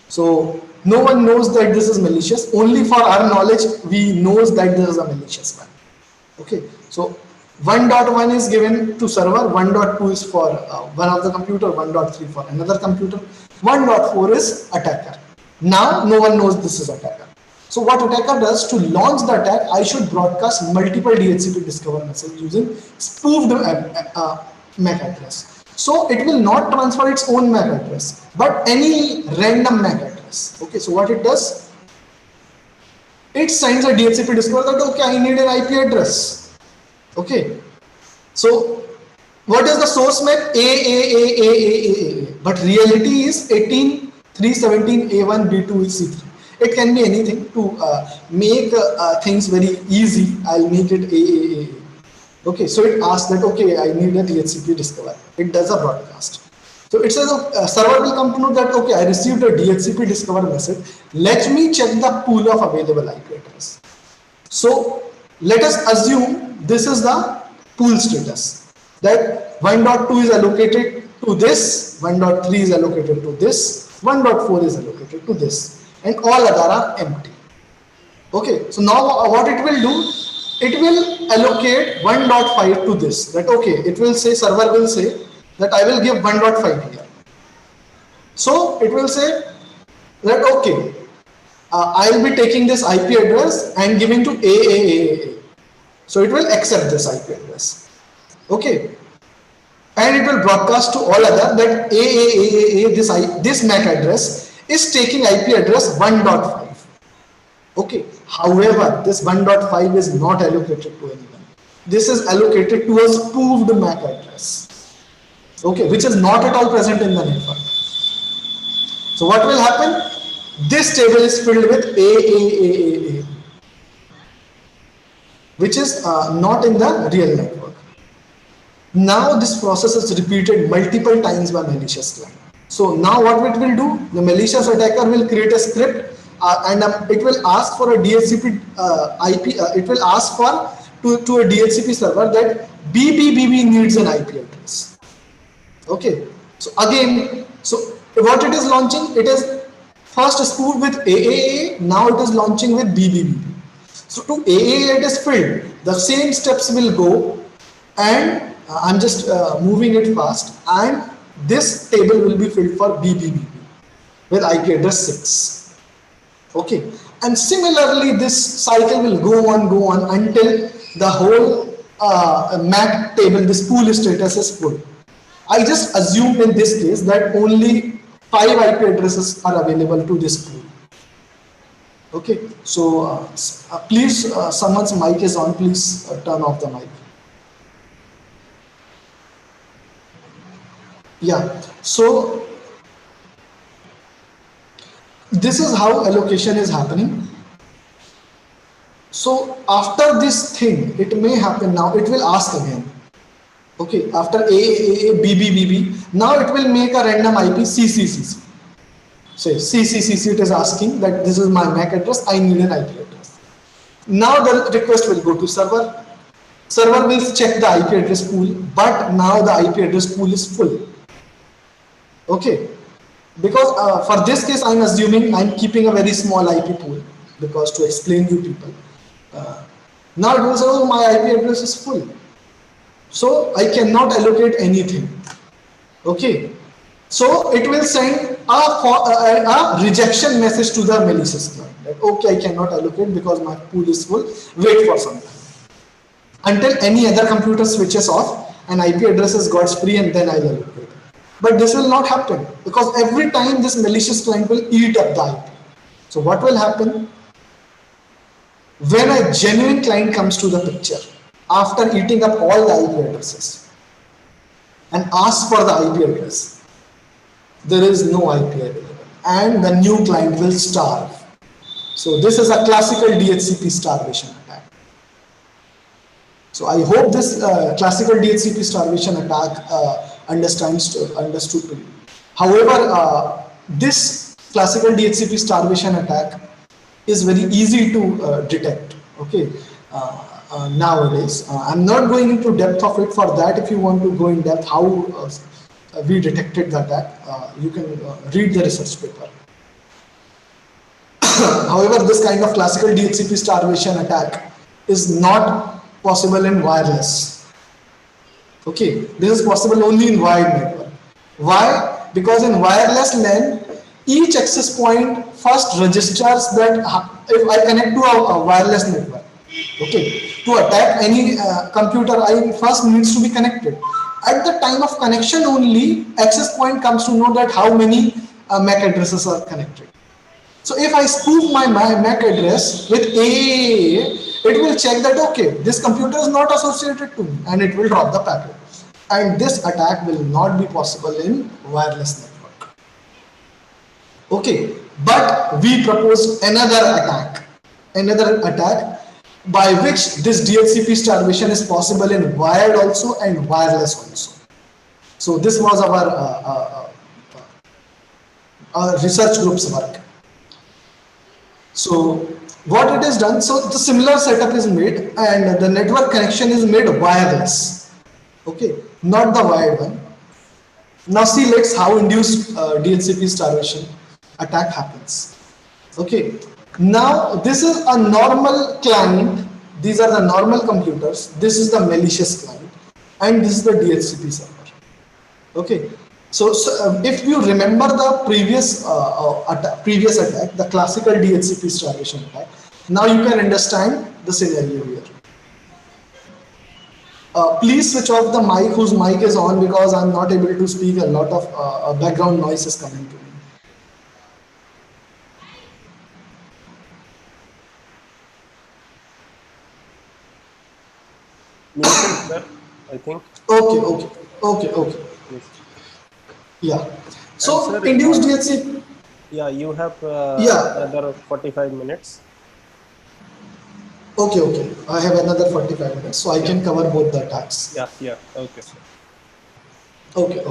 So no one knows that this is malicious. Only for our knowledge, we knows that this is a malicious one. Okay, so 1.1 is given to server, 1.2 is for one of the computer, 1.3 for another computer, 1.4 is attacker. Now no one knows this is attacker. So what attacker does, to launch the attack, I should broadcast multiple DHCP discover messages using spoofed MAC address. So it will not transfer its own MAC address, but any random MAC address. Okay, so what it does, it sends a DHCP discover that, okay, I need an IP address. Okay, so what is the source MAC? A. But reality is 18.317.A1.B2.C3. It can be anything. To make things very easy, I'll make it AAA. Okay, so it asks that, okay, I need a DHCP discover. It does a broadcast. So it says a server will come to know that, okay, I received a DHCP discover message. Let me check the pool of available IP address. So let us assume this is the pool status, that 1.2 is allocated to this, 1.3 is allocated to this, 1.4 is allocated to this, and all other are empty. Okay, so now what it will do, it will allocate 1.5 to this, that, okay, it will say, server will say that I will give 1.5 here. So it will say that, okay, I will be taking this IP address and giving to AAA. So it will accept this IP address. Okay, and it will broadcast to all other that AAA, this MAC address is taking IP address 1.5. Okay, however, this 1.5 is not allocated to anyone. This is allocated to a spoofed MAC address. Okay, which is not at all present in the network. So what will happen? This table is filled with AAA, which is not in the real network. Now this process is repeated multiple times by malicious client. So now what it will do, the malicious attacker will create a script and it will ask for a DHCP IP, it will ask for to a DHCP server that BBBB needs an IP address. Okay, so again, so what it is launching, it is first spoofed with AAA, now it is launching with BBBB. So to AAA it is filled, the same steps will go, and I'm just moving it fast, and this table will be filled for BBBB with IP address 6. Okay, and similarly this cycle will go on until the whole MAC table, this pool status is full. I just assumed in this case that only 5 IP addresses are available to this pool. Okay, so please, someone's mic is on, please turn off the mic. Yeah, so this is how allocation is happening. So after this thing, it may happen now, it will ask again. Okay, after AAA, BBBB, now it will make a random IP CCCC. say CCCC, it is asking that this is my MAC address, I need an IP address. Now the request will go to server. Server will check the IP address pool, but now the IP address pool is full. Okay, because for this case, I'm assuming I'm keeping a very small IP pool, because to explain you people. Now it will say, oh, my IP address is full, so I cannot allocate anything. Okay, so it will send a rejection message to the malicious client that okay, I cannot allocate because my pool is full. Wait for some time until any other computer switches off and IP addresses got free, and then I'll allocate. But this will not happen, because every time this malicious client will eat up the IP. So what will happen? When a genuine client comes to the picture after eating up all the IP addresses and asks for the IP address, there is no IP available and the new client will starve. So this is a classical DHCP starvation attack. So I hope this classical DHCP starvation attack understood to you. However, this classical DHCP starvation attack is very easy to detect. Okay, nowadays I'm not going into depth of it. For that, if you want to go in depth how we detected the attack, you can read the research paper. However, this kind of classical DHCP starvation attack is not possible in wireless. Okay, this is possible only in wired network. Why? Because in wireless LAN, each access point first registers that if I connect to a wireless network, okay, to attack any computer, I first needs to be connected. At the time of connection only, access point comes to know that how many MAC addresses are connected. So if I spoof my MAC address with A, it will check that okay, this computer is not associated to me, and it will drop the packet. And this attack will not be possible in wireless network. Okay, but we proposed another attack by which this DHCP starvation is possible in wired also and wireless also. So this was our research group's work. So what it is done, so the similar setup is made and the network connection is made wireless. Okay, not the wired one. Now see, let's how induced DHCP starvation attack happens. Okay, now this is a normal client, these are the normal computers, this is the malicious client, and this is the DHCP server. Okay, so if you remember the previous attack, the classical DHCP starvation attack, now you can understand the scenario here. Please switch off the mic whose mic is on, because I'm not able to speak, a lot of background noise is coming to me. Muted, sir, I think. Okay. Yes. Yeah. So sir, induced DHCP. Yeah, you have Yeah. another 45 minutes. Okay. I have another 45 minutes, so I can cover both the attacks. Yeah. Okay, sir. Okay.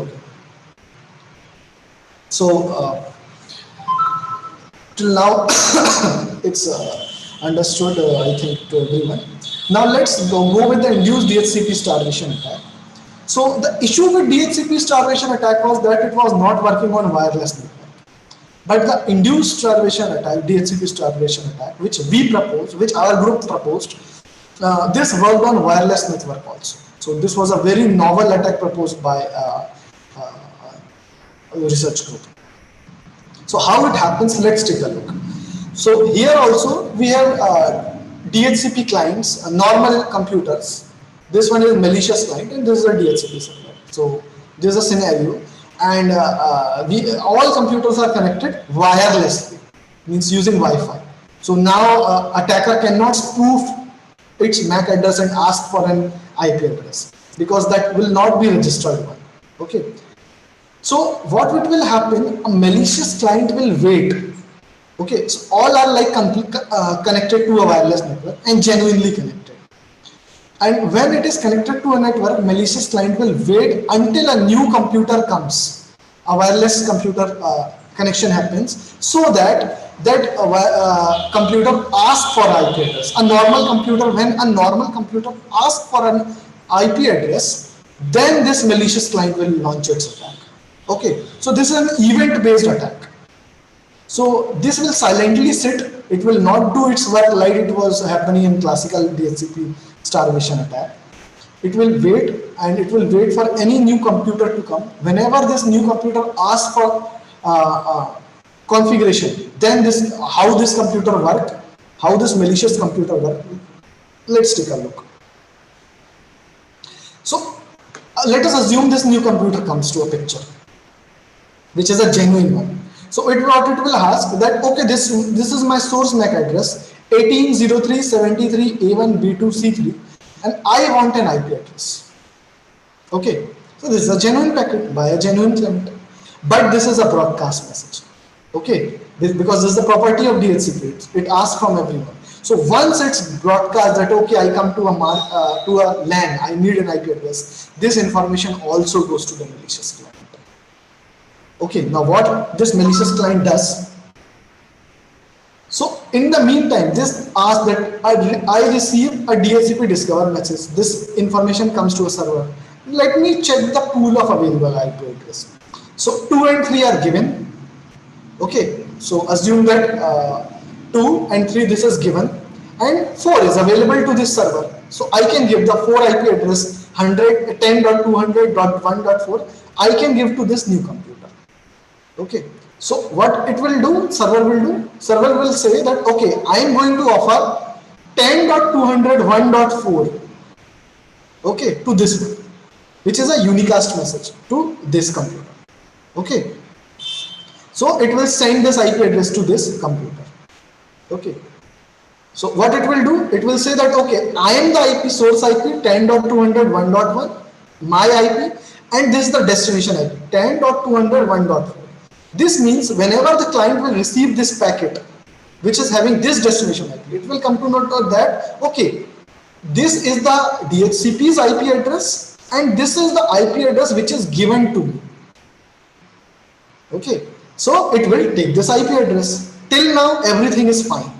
So till now it's understood, I think, to everyone. Now let's go with the induced DHCP starvation attack. So the issue with DHCP starvation attack was that it was not working on wireless network. But the induced starvation attack, DHCP starvation attack, which we proposed, which our group proposed, this worked on wireless network also. So this was a very novel attack proposed by a research group. So how it happens, let's take a look. So here also we have DHCP clients, normal computers. This one is malicious client and this is a DHCP server. So this is a scenario, and all computers are connected wirelessly, means using Wi-Fi. So now attacker cannot spoof its MAC address and ask for an IP address, because that will not be registered one. Okay. So what will happen? A malicious client will wait. Okay, so all are like connected to a wireless network and genuinely connected. And when it is connected to a network, malicious client will wait until a new computer comes, a wireless computer connection happens, so that computer asks for IP address. A normal computer, when a normal computer asks for an IP address, then this malicious client will launch its attack. Okay, so this is an event-based attack. So this will silently sit. It will not do its work like it was happening in classical DHCP starvation attack. It will wait, and it will wait for any new computer to come. Whenever this new computer asks for configuration, then how this computer work, how this malicious computer work. Let's take a look. So let us assume this new computer comes to a picture, which is a genuine one. So what it will ask that, okay, this is my source MAC address 18.03.73.A1.B2.C3, and I want an IP address. Okay, so this is a genuine packet by a genuine client, but this is a broadcast message. Okay, because this is the property of DHCP. It asks from everyone. So once it's broadcast that, okay, I come to a LAN, I need an IP address, this information also goes to the malicious client. Okay, now what this malicious client does? So in the meantime, this asks that I receive a DHCP discover message. This information comes to a server. Let me check the pool of available IP address. So 2 and 3 are given. Okay, so assume that 2 and 3 this is given, and 4 is available to this server. So I can give the 4 IP address 110.200.1.4. I can give to this new computer. Okay, so what it will do, server will say that, okay, I am going to offer 10.200.1.4, okay, to this one, which is a unicast message to this computer. Okay, so it will send this IP address to this computer. Okay, so what it will do, it will say that, okay, I am the IP source IP 10.200.1.1, my IP, and this is the destination IP 10.200.1.4. This means whenever the client will receive this packet, which is having this destination IP, it will come to note that, okay, this is the DHCP's IP address, and this is the IP address which is given to me. Okay, so it will take this IP address. Till now, everything is fine.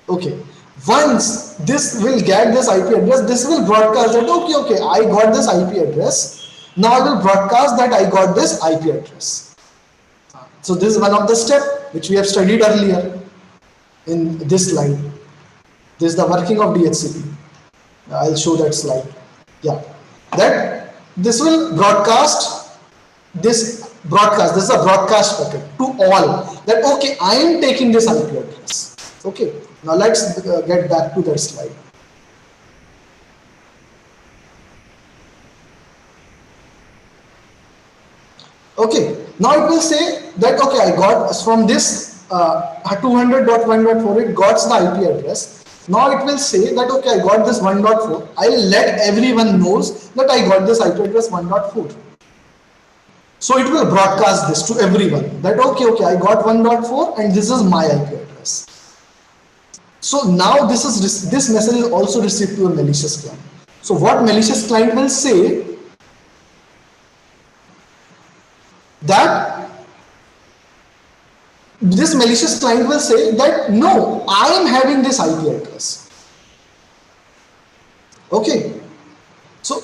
Okay, once this will get this IP address, this will broadcast that, okay, I got this IP address. Now I will broadcast that I got this IP address. So this is one of the steps which we have studied earlier in this slide. This is the working of DHCP. I'll show that slide. Yeah, that this will broadcast this is a broadcast packet to all that, okay, I am taking this IP address. Okay, now let's get back to that slide. Okay, now it will say that, okay, I got from this 200.1.4, it got the IP address. Now it will say that, okay, I got this 1.4. I'll let everyone knows that I got this IP address 1.4. So it will broadcast this to everyone that, okay, I got 1.4 and this is my IP address. So now this message is also received to a malicious client. So what malicious client will say that this malicious client will say that, no, I am having this IP address. Okay, so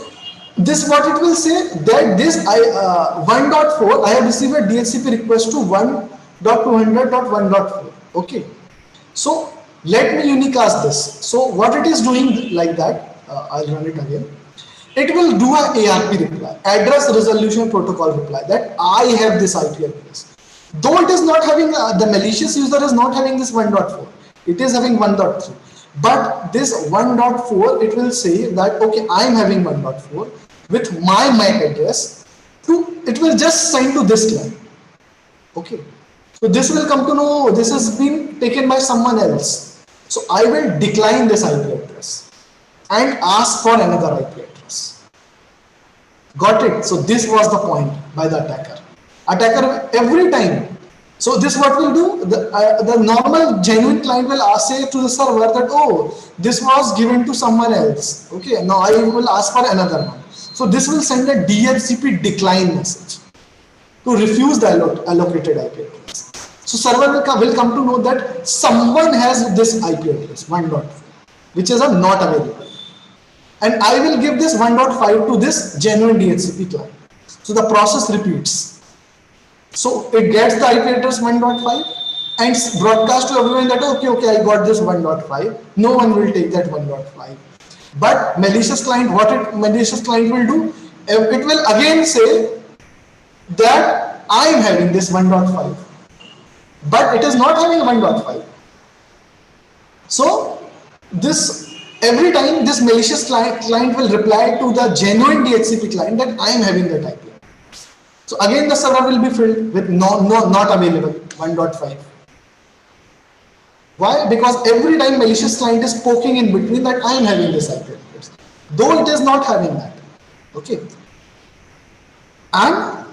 this what it will say that this 1.4, I have received a DHCP request to 1.200.1.4. Okay, so let me unicast this. So what it is doing like that, I'll run it again. It will do a ARP reply, address resolution protocol reply, that I have this IP address. Though it is not having, the malicious user is not having this 1.4, it is having 1.3. But this 1.4, it will say that, okay, I am having 1.4 with my MAC address, it will just send to this client. Okay, so this will come to know this has been taken by someone else. So I will decline this IP address and ask for another IP address. Got it? So this was the point by the attacker. Attacker every time. So this what will do? The normal genuine client will say to the server that, oh, this was given to someone else. Okay, now I will ask for another one. So this will send a DHCP decline message to refuse the allocated IP address. So server will come to know that someone has this IP address 1.5, which is a not available. And I will give this 1.5 to this genuine DHCP client. So the process repeats. So it gets the IP address 1.5 and broadcast to everyone that okay, I got this 1.5. No one will take that 1.5. But malicious client, malicious client will do? It will again say that I am having this 1.5, but it is not having 1.5. So this every time this malicious client will reply to the genuine DHCP client that I am having that IP. So again the server will be filled with not available 1.5. Why? Because every time malicious client is poking in between that I am having this IP address, though it is not having that. Okay. And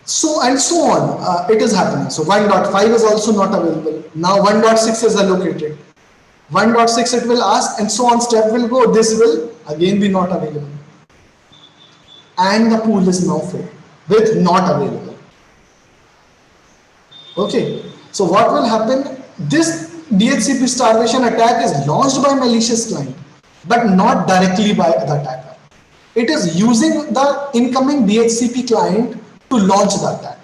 so on. It is happening. So 1.5 is also not available. Now 1.6 is allocated. 1.6 it will ask, and so on step will go. This will again be not available. And the pool is now filled with not available. Okay. So what will happen? This DHCP starvation attack is launched by malicious client, but not directly by the attacker. It is using the incoming DHCP client to launch the attack.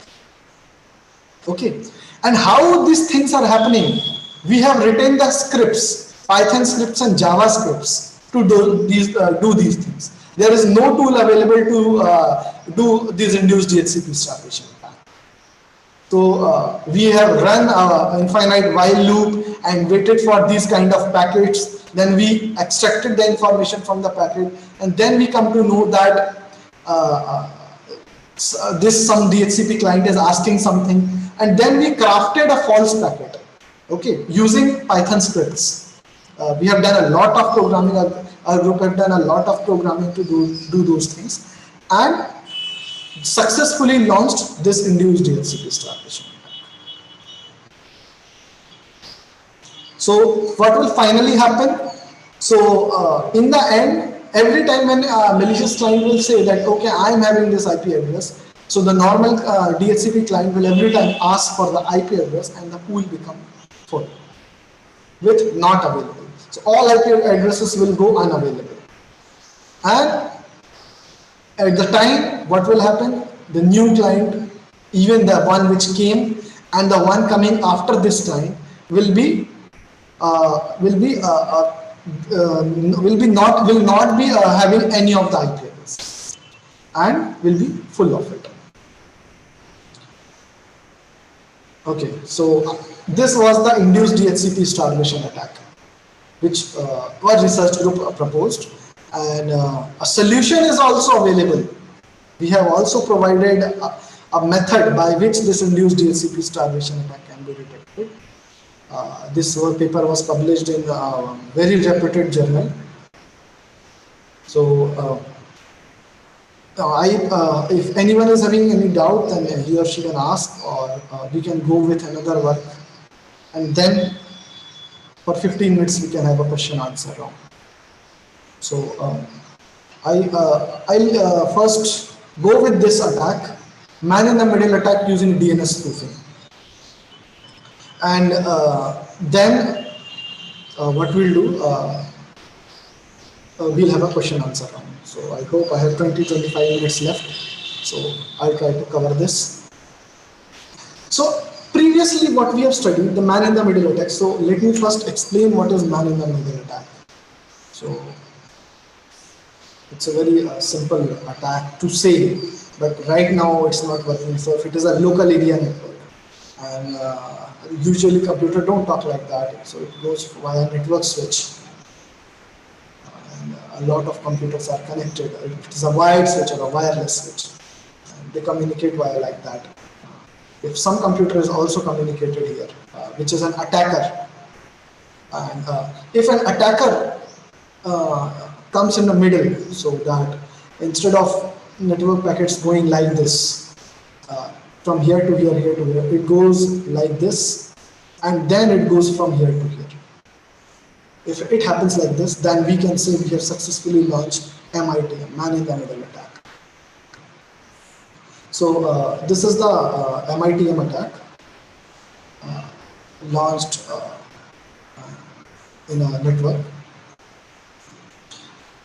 Okay. And how these things are happening? We have written the scripts, Python scripts and Java scripts to do these things. There is no tool available to do these induced DHCP starvation. So we have run our infinite while loop and waited for these kind of packets. Then we extracted the information from the packet, and then we come to know that this some DHCP client is asking something, and then we crafted a false packet. Okay, using Python scripts. We have done a lot of programming. Our group have done a lot of programming to do those things, and successfully launched this induced DHCP starvation. So what will finally happen? So in the end, every time when malicious client will say that okay, I am having this IP address, so the normal DHCP client will every time ask for the IP address, and the pool become full with not available. So all IP addresses will go unavailable, and at the time, what will happen? The new client, even the one which came and the one coming after this client, will not be having any of the IP address, and will be full of it. Okay, so this was the induced DHCP starvation attack, which our research group proposed. And a solution is also available. We have also provided a method by which this induced DHCP starvation attack can be detected. This paper was published in a very reputed journal. So if anyone is having any doubt, then he or she can ask, or we can go with another work, and then for 15 minutes we can have a question answer round. So I'll first go with this attack, man-in-the-middle attack using DNS spoofing, and then what we'll do, we'll have a question answer round. So I hope I have 20-25 minutes left, so I'll try to cover this. So previously what we have studied, the man-in-the-middle attack. So let me first explain what is man-in-the-middle attack. So it's a very simple attack to say, but right now it's not working. So if it is a local area network, and usually computer don't talk like that, so it goes via network switch, and a lot of computers are connected. It is a wired switch or a wireless switch, and they communicate via like that. If some computer is also communicated here, which is an attacker, and if an attacker comes in the middle, so that instead of network packets going like this, from here to here, here to here, it goes like this, and then it goes from here to here. If it happens like this, then we can say we have successfully launched MIT, man-in-the-middle attack. So this is the MITM attack launched in a network.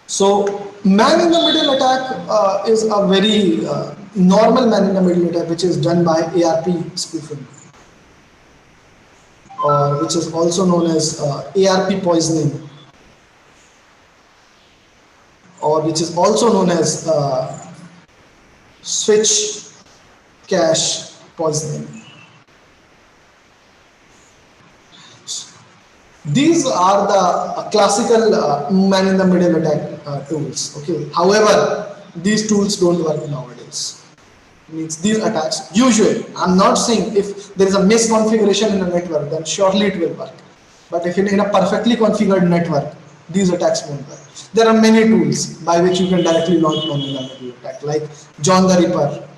So man in the middle attack is a very normal man in the middle attack, which is done by ARP spoofing, or which is also known as ARP poisoning, or which is also known as switch cache poisoning. These are the classical man in the middle attack tools. Okay. However, these tools don't work nowadays. Means these attacks usually, I'm not saying if there is a misconfiguration in a network, then surely it will work. But if in a perfectly configured network, these attacks won't work. There are many tools by which you can directly launch man in the middle attack, like John the Ripper.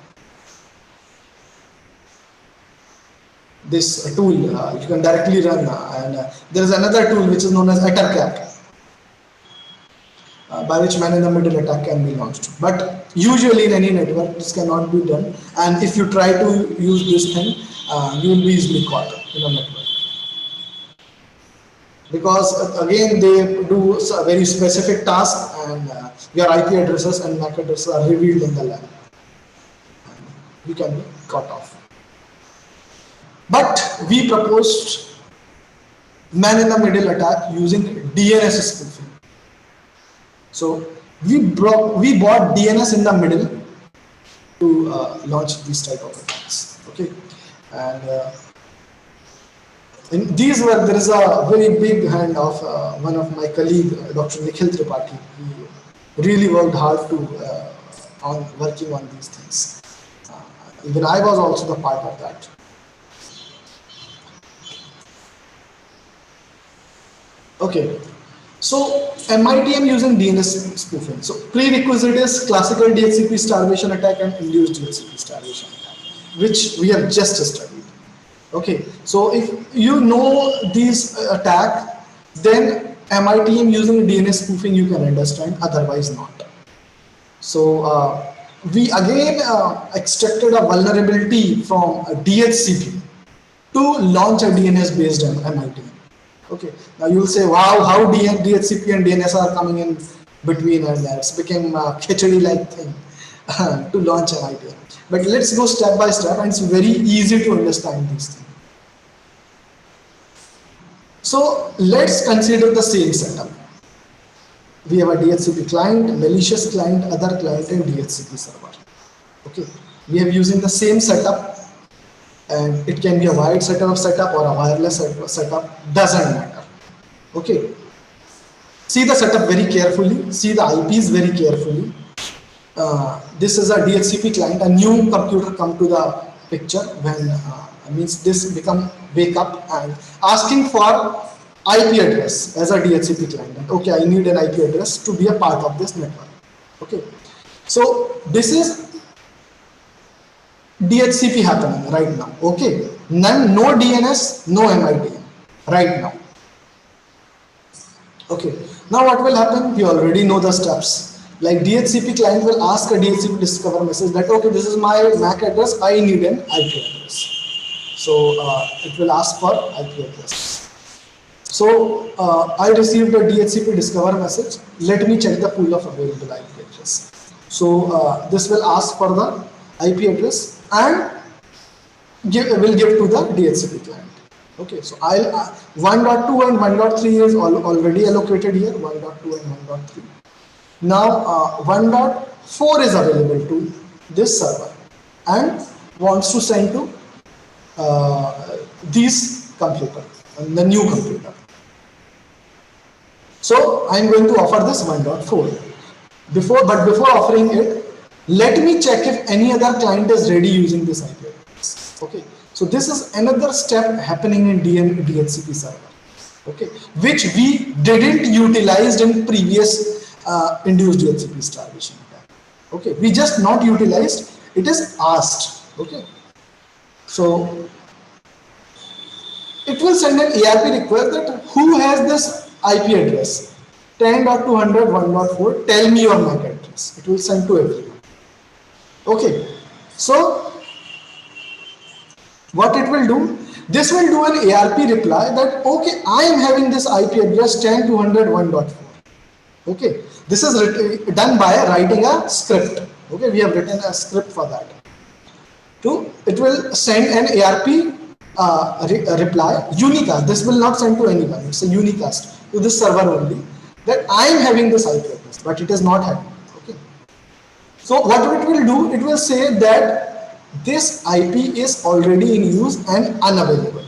This tool you can directly run, and there is another tool which is known as Ettercap, by which man in the middle attack can be launched. But usually in any network this cannot be done, and if you try to use this thing, you will be easily caught in a network, because again they do a very specific task, and your IP addresses and MAC addresses are revealed in the LAN. You can be caught off. But we proposed man in the middle attack using DNS spoofing. So we bought DNS in the middle to launch these type of attacks. Okay, and in these were, there is a very big hand of one of my colleague, Dr. Nikhil Tripathi. He really worked hard to on working on these things. Even I was also the part of that. Okay, so MITM using DNS spoofing. So prerequisite is classical DHCP starvation attack and induced DHCP starvation attack, which we have just studied. Okay, so if you know these attack, then MITM using DNS spoofing you can understand, otherwise not. So we again extracted a vulnerability from a DHCP to launch a DNS based MITM. Okay, now you'll say, wow, how DHCP and DNS are coming in between, and it's became a khichdi-like thing to launch an ITM. But let's go step by step, and it's very easy to understand these things. So let's consider the same setup. We have a DHCP client, a malicious client, other client, and DHCP server. Okay, we are using the same setup. And it can be a wired setup or a wireless setup, doesn't matter. Okay, see the setup very carefully, see the IPs very carefully. This is a DHCP client. A new computer come to the picture when means this become wake up and asking for IP address as a DHCP client. Okay, I need an IP address to be a part of this network. Okay, so this is DHCP happening right now. Okay, none, no DNS, no MITM right now. Okay, now what will happen? We already know the steps. Like DHCP client will ask a DHCP discover message that okay, this is my MAC address, I need an IP address. So it will ask for IP address. So I received a DHCP discover message. Let me check the pool of available IP address. So this will ask for the IP address and will give to the DHCP client. Okay, so I'll 1.2 and 1.3 is already allocated here, 1.2 and 1.3. Now 1.4 is available to this server and wants to send to this computer, the new computer. So I'm going to offer this 1.4. Before offering it, let me check if any other client is ready using this IP address. Okay, so this is another step happening in DHCP server. Okay, which we didn't utilize in previous induced DHCP starvation attack. Okay, we just not utilized. It is asked. Okay, so it will send an ARP request that who has this IP address 10.200 1.4, tell me your MAC address. It will send to everyone. Okay, So what it will do, this will do an ARP reply that okay, I am having this IP address 10.201.4. Okay, this is done by writing a script. Okay, we have written a script for that. It will send an ARP reply unicast. This will not send to anyone. It's a unicast to this server only that I am having this IP address, but it is not having. Okay. So what it will do, it will say that this IP is already in use and unavailable.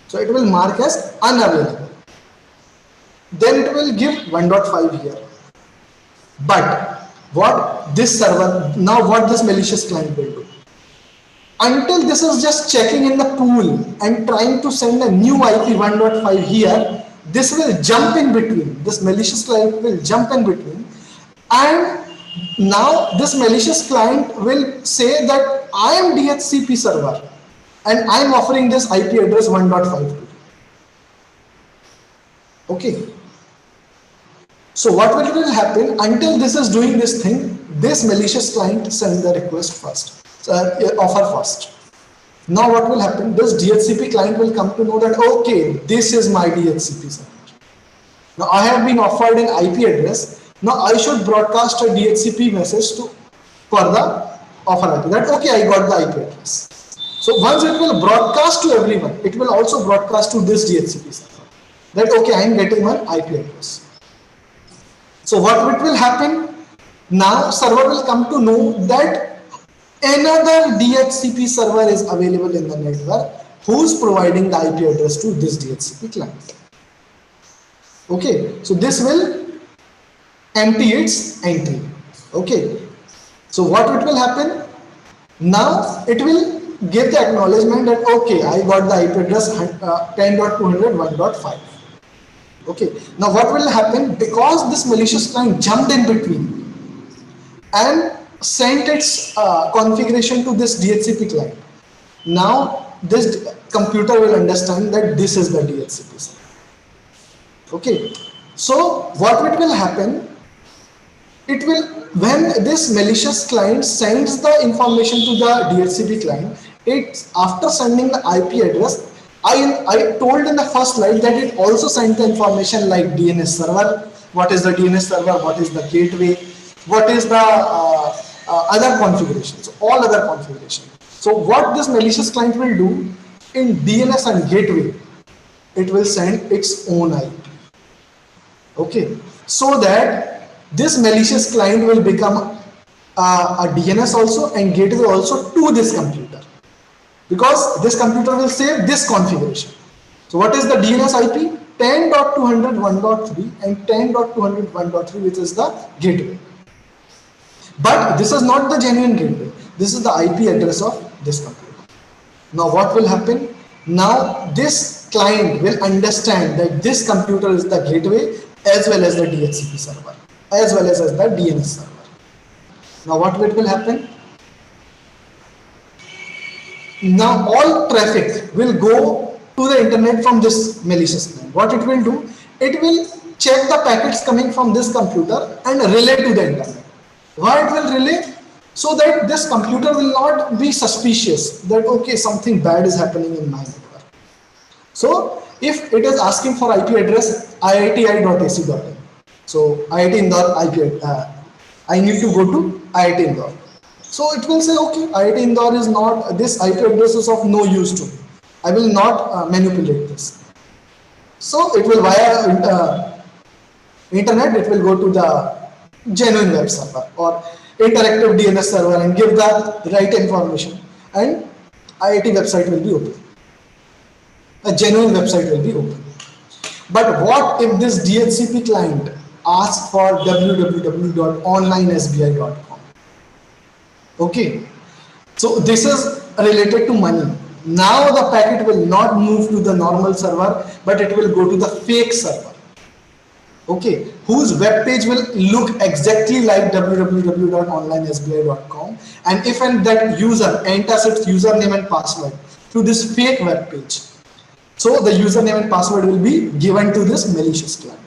So it will mark as unavailable. Then it will give 1.5 here. But what this server, now what this malicious client will do? Until this is just checking in the pool and trying to send a new IP 1.5 here, this will jump in between. This malicious client will jump in between. And now this malicious client will say that I am DHCP server and I am offering this IP address 1.5 to you. Okay. So what will happen until this is doing this thing, this malicious client sends the request first, offer first. Now what will happen, this DHCP client will come to know that okay, this is my DHCP server. Now I have been offered an IP address. Now I should broadcast a DHCP message for the offer IP that okay, I got the IP address. So once it will broadcast to everyone, it will also broadcast to this DHCP server that okay, I am getting one IP address. So what will happen? Now server will come to know that another DHCP server is available in the network who's providing the IP address to this DHCP client. Okay, so this will empty its entry. Okay, so what it will happen? Now it will give the acknowledgement that okay, I got the IP address 10.201.5. Okay, now what will happen, because this malicious client jumped in between and sent its configuration to this DHCP client. Now this computer will understand that this is the DHCP server. Okay, so what will happen, it will, when this malicious client sends the information to the DHCP client, it's after sending the IP address, I told in the first slide that it also sent the information like DNS server, what is the DNS server, what is the gateway, what is the other configurations, all other configurations. So what this malicious client will do in DNS and gateway, it will send its own IP. Okay, so that this malicious client will become a DNS also and gateway also to this computer, because this computer will save this configuration. So what is the DNS IP? 10.201.3 and 10.201.3, which is the gateway. But this is not the genuine gateway. This is the IP address of this computer. Now what will happen? Now this client will understand that this computer is the gateway as well as the DHCP server, as well as the DNS server. Now what will happen? Now all traffic will go to the internet from this malicious client. What it will do? It will check the packets coming from this computer and relay to the internet. Why it will relay? So that this computer will not be suspicious that okay, something bad is happening in my network. So if it is asking for IP address iiti.ac.in, so IIT Indore IP, I need to go to IIT Indore. So it will say okay, IIT Indore is not, this IP address is of no use to me. I will not manipulate this. So it will via internet, it will go to the genuine web server or interactive DNS server and give the right information, and IIT website will be open. A genuine website will be open. But what if this DHCP client asks for www.onlinesbi.com? Okay, so this is related to money. Now the packet will not move to the normal server, but it will go to the fake server. Okay, whose web page will look exactly like www.onlinesbi.com, and if that user enters its username and password to this fake web page, so the username and password will be given to this malicious client,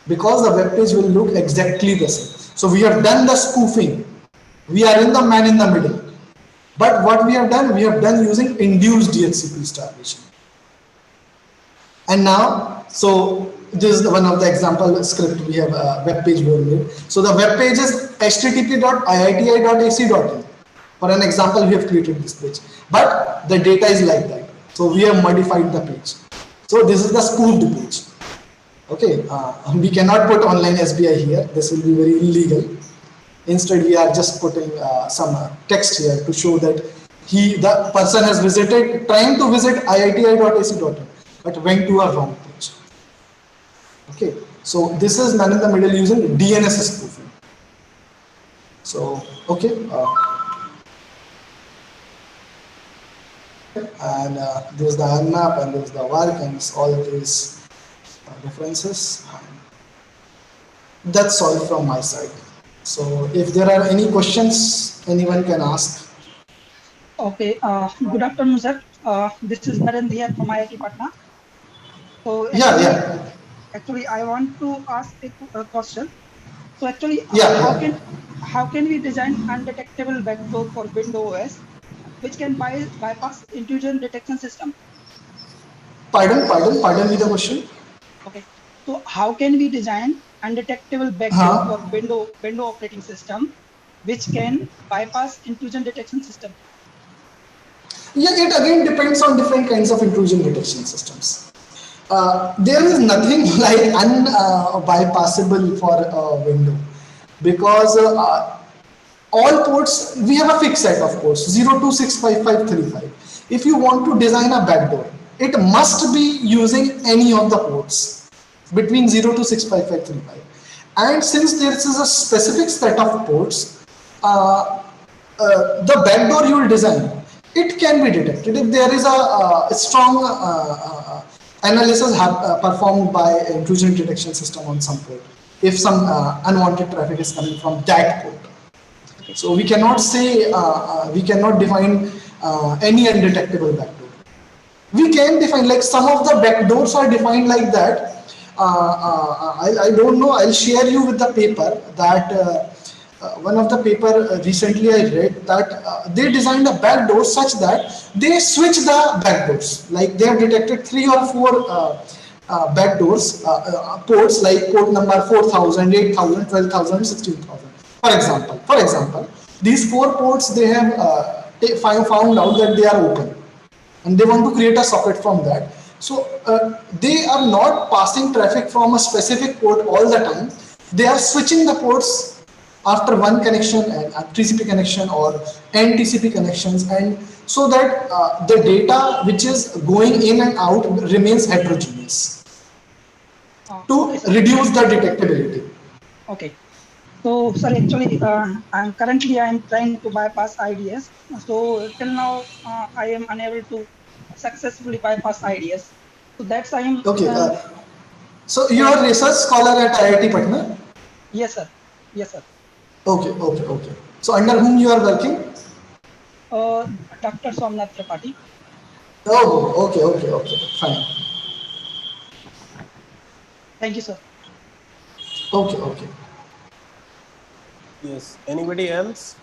because the web page will look exactly the same. So we have done the spoofing. We are in the man in the middle. But what we have done using induced DHCP starvation. And now, so this is one of the example script we have a web page we made. So the web page is http.iiti.ac.in. For an example, we have created this page, but the data is like that. So we have modified the page. So this is the spoofed page. Okay, we cannot put online SBI here. This will be very illegal. Instead, we are just putting some text here to show that the person has trying to visit iiti.ac.in, but went to a wrong page. Okay, so this is man in the middle using DNS spoofing. So, okay. And there's the Nmap and there's the WARC and all these differences. That's all from my side. So if there are any questions, anyone can ask. Okay, good afternoon, sir. This is Narendra here from IIT Patna. So actually, I want to ask a question. So actually, how can we design undetectable backdoor for Windows OS, which can bypass intrusion detection system? Pardon me the question. Okay, so how can we design undetectable backdoor for Windows operating system, which can bypass intrusion detection system? Yeah, it again depends on different kinds of intrusion detection systems. There is nothing like unbypassable for Windows, because all ports, we have a fixed set of ports 02655535. If you want to design a backdoor, it must be using any of the ports between 02655535. And since there is a specific set of ports, the backdoor you will design, it can be detected if there is a strong analysis performed by intrusion detection system on some port, if some unwanted traffic is coming from that port. So we cannot say, we cannot define any undetectable backdoor. We can define, like some of the backdoors are defined like that. I don't know, I'll share you with the paper that one of the paper recently I read that they designed a backdoor such that they switch the backdoors. Like they have detected 3 or 4 backdoors, ports like port number 4000, 8000, 12,000, 16,000. For example, these 4 ports they have found out that they are open, and they want to create a socket from that. So they are not passing traffic from a specific port all the time. They are switching the ports after one connection, and a TCP connection or NTCP connections, and so that the data which is going in and out remains heterogeneous to reduce the detectability. Okay. So, sir, actually, I'm trying to bypass IDS. So till now, I am unable to successfully bypass IDS. So that's I am. Okay. So you are a research scholar at IIT Patna? Yes, sir. Yes, sir. Okay. So under whom you are working? Dr. Somnath Tripathi. Oh, okay. Fine. Thank you, sir. Okay. Yes, anybody else?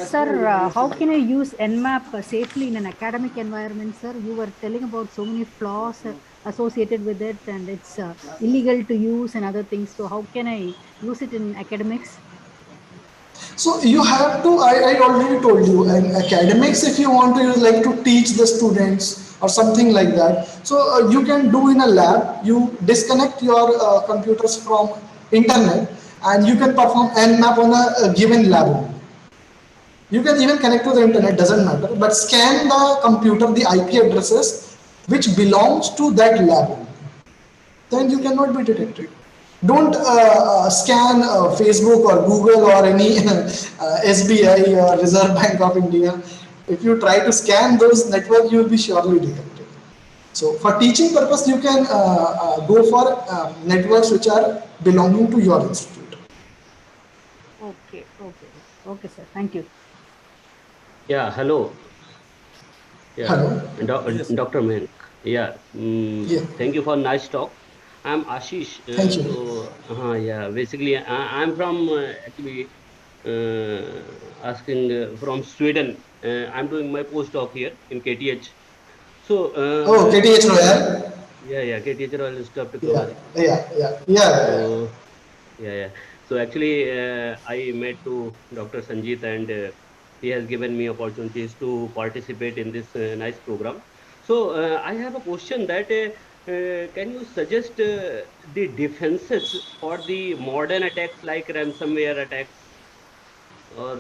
Sir, how can I use Nmap safely in an academic environment, sir? You were telling about so many flaws associated with it, and it's illegal to use and other things. So how can I use it in academics? So you have to, I already told you, in academics, if you want to use, like to teach the students or something like that, so you can do in a lab. You disconnect your computers from internet, and you can perform Nmap on a given lab only. You can even connect to the internet, doesn't matter, but scan the computer, the IP addresses which belongs to that lab only. Then you cannot be detected. Don't scan Facebook or Google or any SBI or Reserve Bank of India. If you try to scan those networks, you will be surely detected. So for teaching purpose, you can go for networks which are belonging to your institute. Okay, sir. Thank you. Yeah, hello. Yeah. Hello. Dr. Menk. Yeah. Thank you for nice talk. I'm Ashish. Thank you. So, basically, I'm from actually asking from Sweden. I'm doing my postdoc here in KTH. So, Oh, KTH Royal. yeah, KTH Royal Institute of Yeah, Technology. yeah. So, yeah. So actually, I met to Dr. Sanjeet, and he has given me opportunities to participate in this nice program. So I have a question that can you suggest the defenses for the modern attacks like ransomware attacks or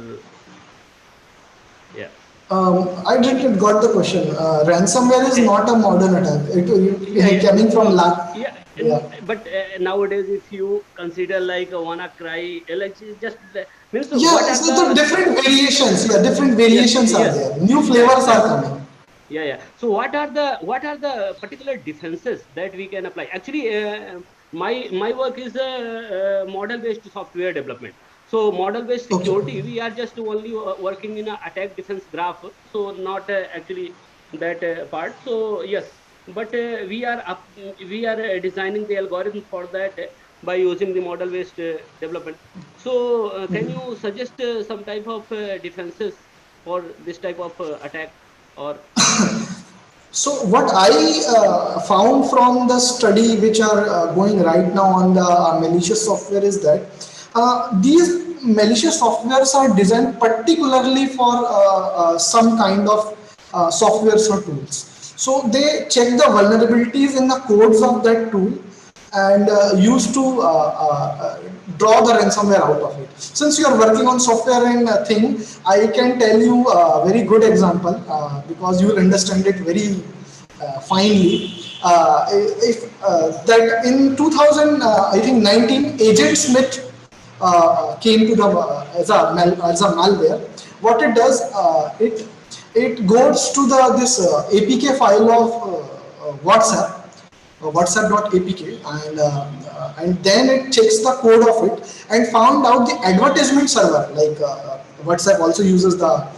yeah. I didn't got the question. Ransomware is Eh, not a modern attack. It yeah. coming from No, lab. yeah. Yeah. But nowadays, if you consider like a WannaCry, like just means what Yeah, are so the the different variations. Yeah, different yes, variations are yes, there. New yeah, flavors are exactly. coming. Yeah. So what are the particular defenses that we can apply? Actually, my work is model based software development. So model based Okay. security, we are just only working in a attack defense graph. So not actually that part. So yes, but we are designing the algorithm for that by using the model based development. So can you suggest some type of defenses for this type of attack? Or So what I found from the study which are going right now on the malicious software is that these malicious softwares are designed particularly for some kind of softwares or tools. So they check the vulnerabilities in the codes of that tool and used to draw the ransomware out of it. Since you are working on software and thing, I can tell you a very good example because you will understand it very finely. If that in 2000, I think 19, Agent Smith came to the as a malware. What it does, it goes to the this APK file of WhatsApp, WhatsApp.apk, and then it checks the code of it and found out the advertisement server. Like WhatsApp also uses the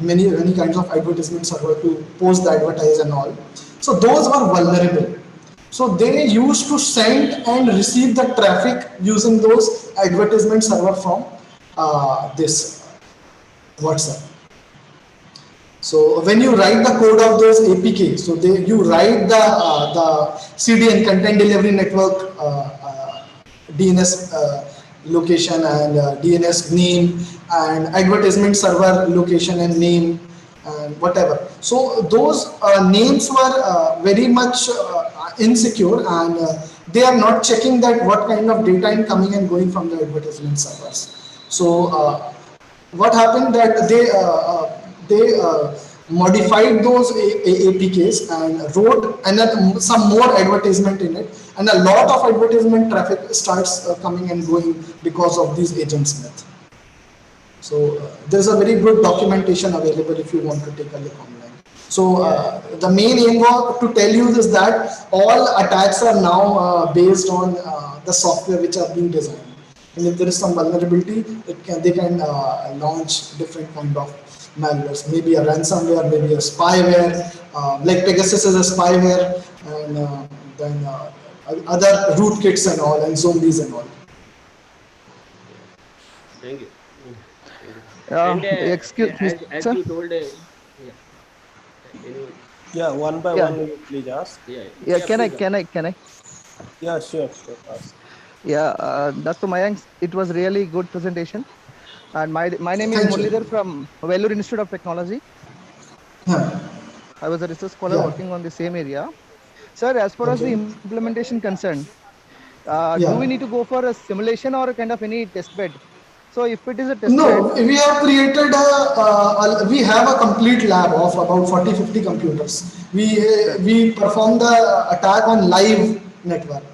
many kinds of advertisement server to post the advertise and all. So those were vulnerable. So they used to send and receive the traffic using those advertisement server from this WhatsApp. So when you write the code of those APK, so you write the CDN, content delivery network DNS location and DNS name and advertisement server location and name and whatever. So those names were very much insecure, and they are not checking that what kind of data is coming and going from the advertisement servers. So what happened that they modified those APKs and wrote some more advertisement in it, and a lot of advertisement traffic starts coming and going because of these Agent Smith. So there's a very good documentation available if you want to take a look online. So the main aim to tell you is that all attacks are now based on the software which are being designed. And if there is some vulnerability, they can launch different kind of malwares, maybe a ransomware, maybe a spyware, like Pegasus is a spyware, and then other rootkits and all, and zombies and all. thank you. Thank you. And Excuse me, as sir. you told, yeah, anyone, Yeah, one by Yeah, one, you please ask. yeah. Can I? Please. Can I? Yeah, sure, ask. Yeah, Dr. Mayank, it was really good presentation. And my name is Thank you. Muralidhar from Vellore Institute of Technology. Yeah. I was a research scholar Yeah. working on the same area. Sir, as far as the Okay. implementation concerned, do we Yeah. need to go for a simulation or a kind of any test bed? So if it is a test bed, No, we have created we have a complete lab of about 40-50 computers. We perform the attack on live network.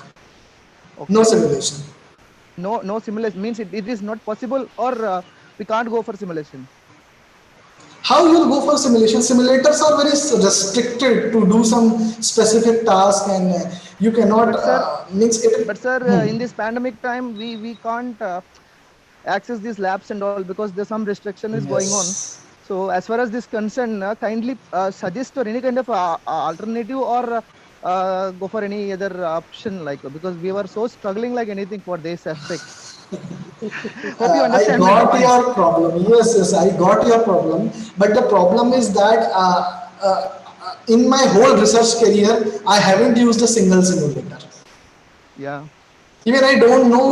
No okay, simulation. no simulation means it is not possible, or we can't go for simulation. How you will go for simulation? Simulators are very restricted to do some specific task, and you cannot But sir, means it. in this pandemic time, we can't access these labs and all because there's some restriction is going on. Yes. So as far as this concern, kindly suggest or any kind of alternative, or go for any other option, like, because we were so struggling like anything for this aspect. Hope you I understand my got point. your problem. Yes, yes, I got your problem. But the problem is that in my whole research career, I haven't used a single simulator. Yeah. Even I don't know,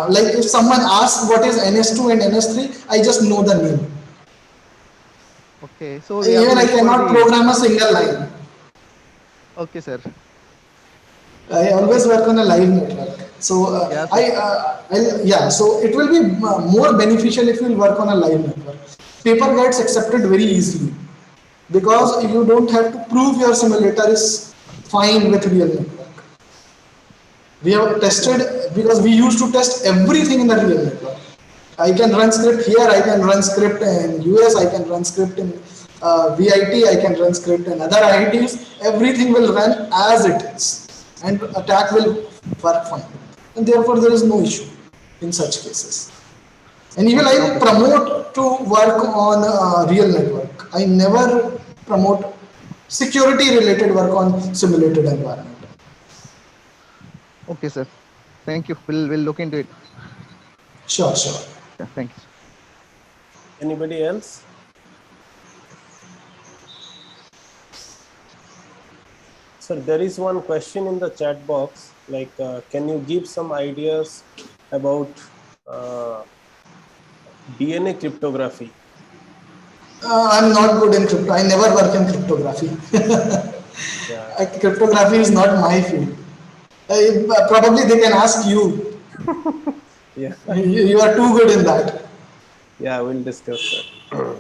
like if someone asks what is NS2 and NS3, I just know the name. Okay. So we have to Even I look for cannot the. program a single line. Okay, sir. I always work on a live network. So Yeah, sir. yeah. So it will be more beneficial if you work on a live network. Paper gets accepted very easily because you don't have to prove your simulator is fine with real network. We have tested because we used to test everything in the real network. I can run script here, I can run script in US, I can run script in VIT, I can run script in other IITs. Everything will run as it is, and attack will work fine. And therefore, there is no issue in such cases. And even Okay, I okay, sir. promote to work on real network. I never promote security related work on simulated environment. Okay, sir. Thank you. We'll look into it. Sure, sure. Yeah, thank you. Anybody else? Sir, there is one question in the chat box, like, can you give some ideas about DNA cryptography? I'm not good in crypto. I never work in cryptography. Yeah, Cryptography is not my field. Probably they can ask you. yeah, You are too good in that. yeah, we'll discuss that.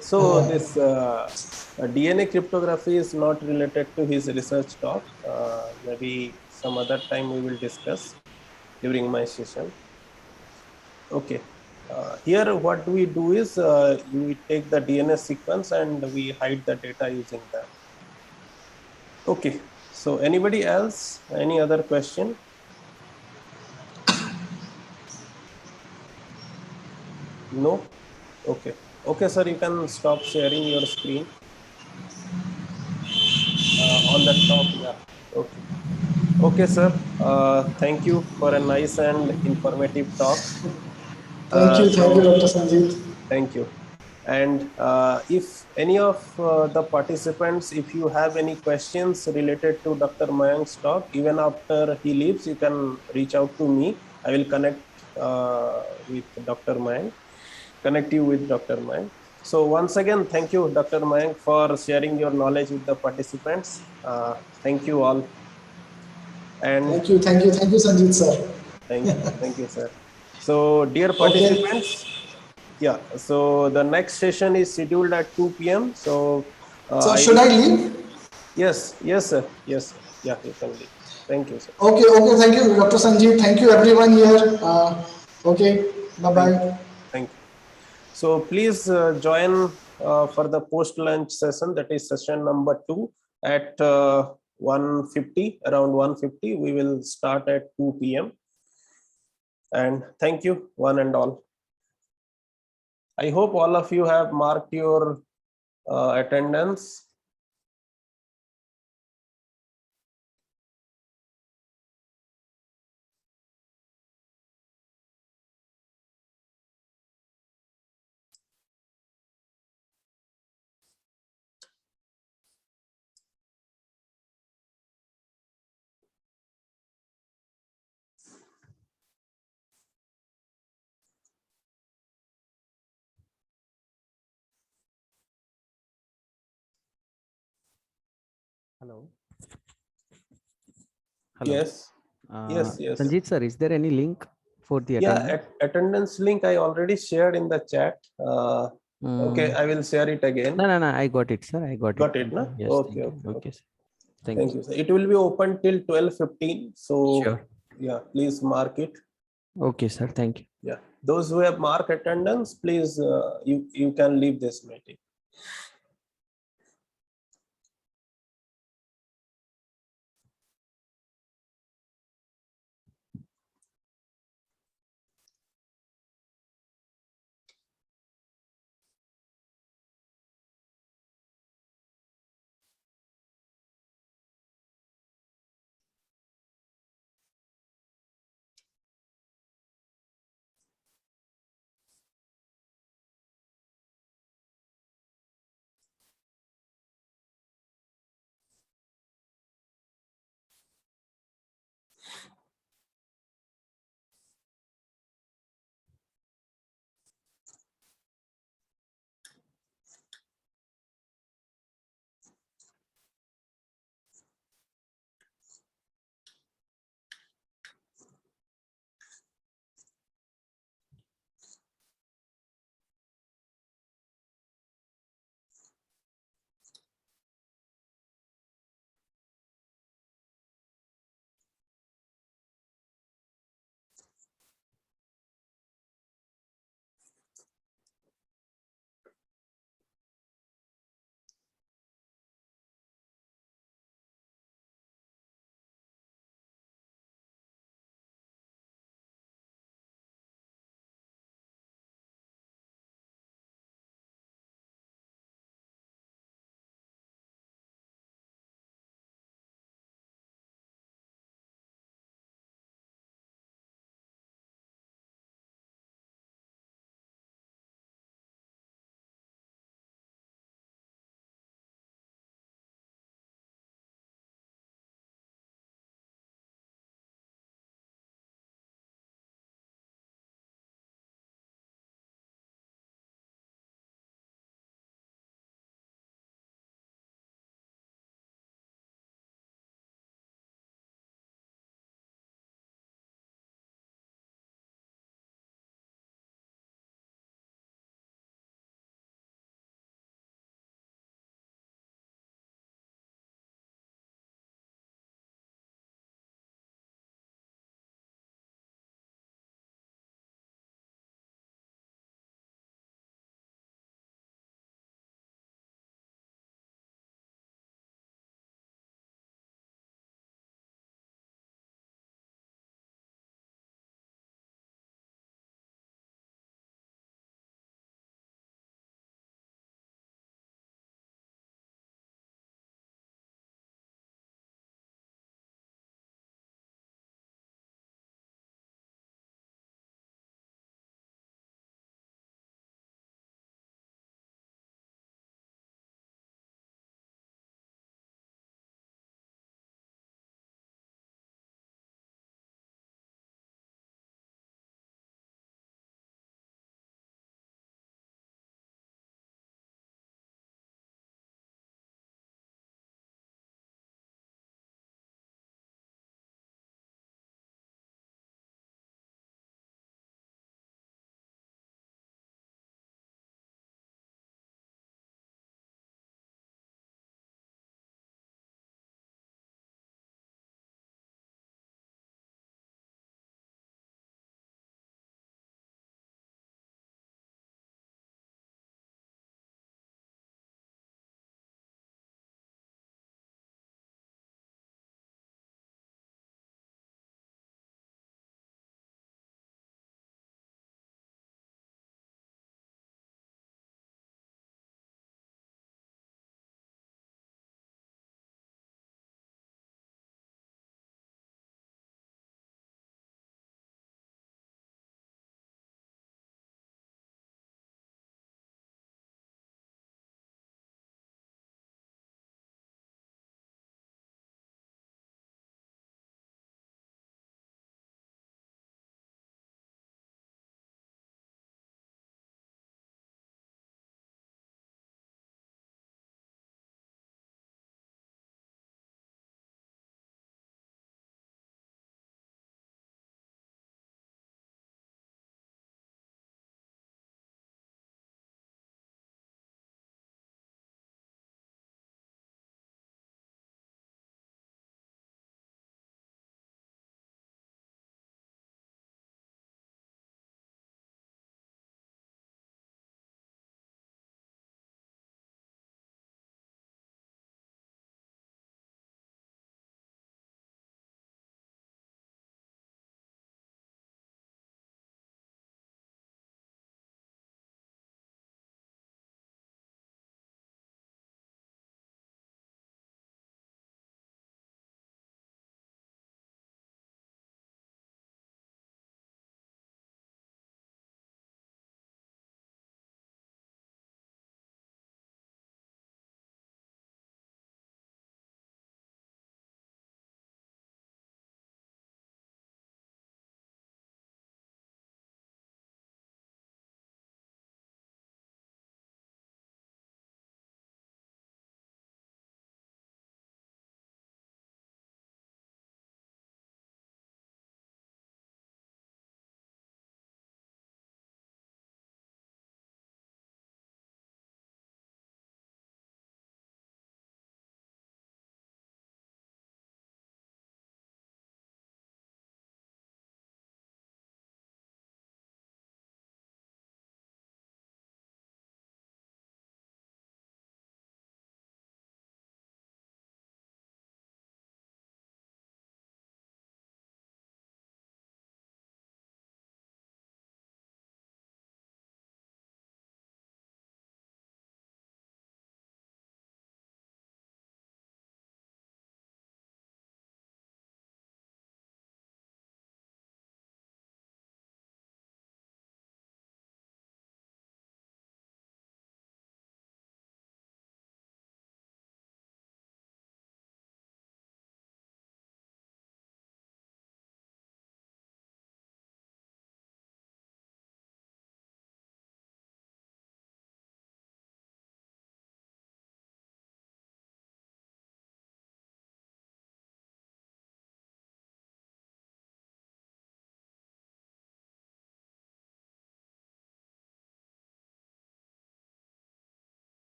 So this DNA cryptography is not related to his research talk. Maybe some other time we will discuss during my session. Okay. Here what we do is we take the DNA sequence and we hide the data using that. Okay. So anybody else? Any other question? No? Okay. Okay, sir, you can stop sharing your screen. On the top, yeah. Okay. Okay, sir. Thank you for a nice and informative talk. Thank you, So Dr. Sanjeev. thank you. And if any of the participants, if you have any questions related to Dr. Mayank's talk, even after he leaves, you can reach out to me. I will connect with Dr. Mayank, connect you with Dr. Mayank. So once again, thank you, Dr. Mayank, for sharing your knowledge with the participants. Thank you all. And Thank you, Sanjeev sir. thank you, sir. So dear Okay. participants, yeah, so the next session is scheduled at 2 p.m. So So I should will, I leave? yes, sir. Yes, sir. Yeah, you can leave. Thank you, sir. Okay. Thank you, Dr. Sanjeev. Thank you, everyone here. Okay. Bye Thank you. bye. Thank you. So please join for the post-lunch session, that is session number 2 at 1:50, around 1:50. We will start at 2 p.m. And thank you, one and all. I hope all of you have marked your attendance. Hello. Hello. Yes. Yes. Sanjeev sir, is there any link for the Yeah, attendance? attendance link I already shared in the chat. Okay, I will share it again. No, I got it, sir. I got it. Got it, no? Yes. Okay, Okay, sir. Thank you, sir. It will be open till 12:15. So Sure. yeah, please mark it. Okay, sir. Thank you. Yeah, those who have marked attendance, please you can leave this meeting.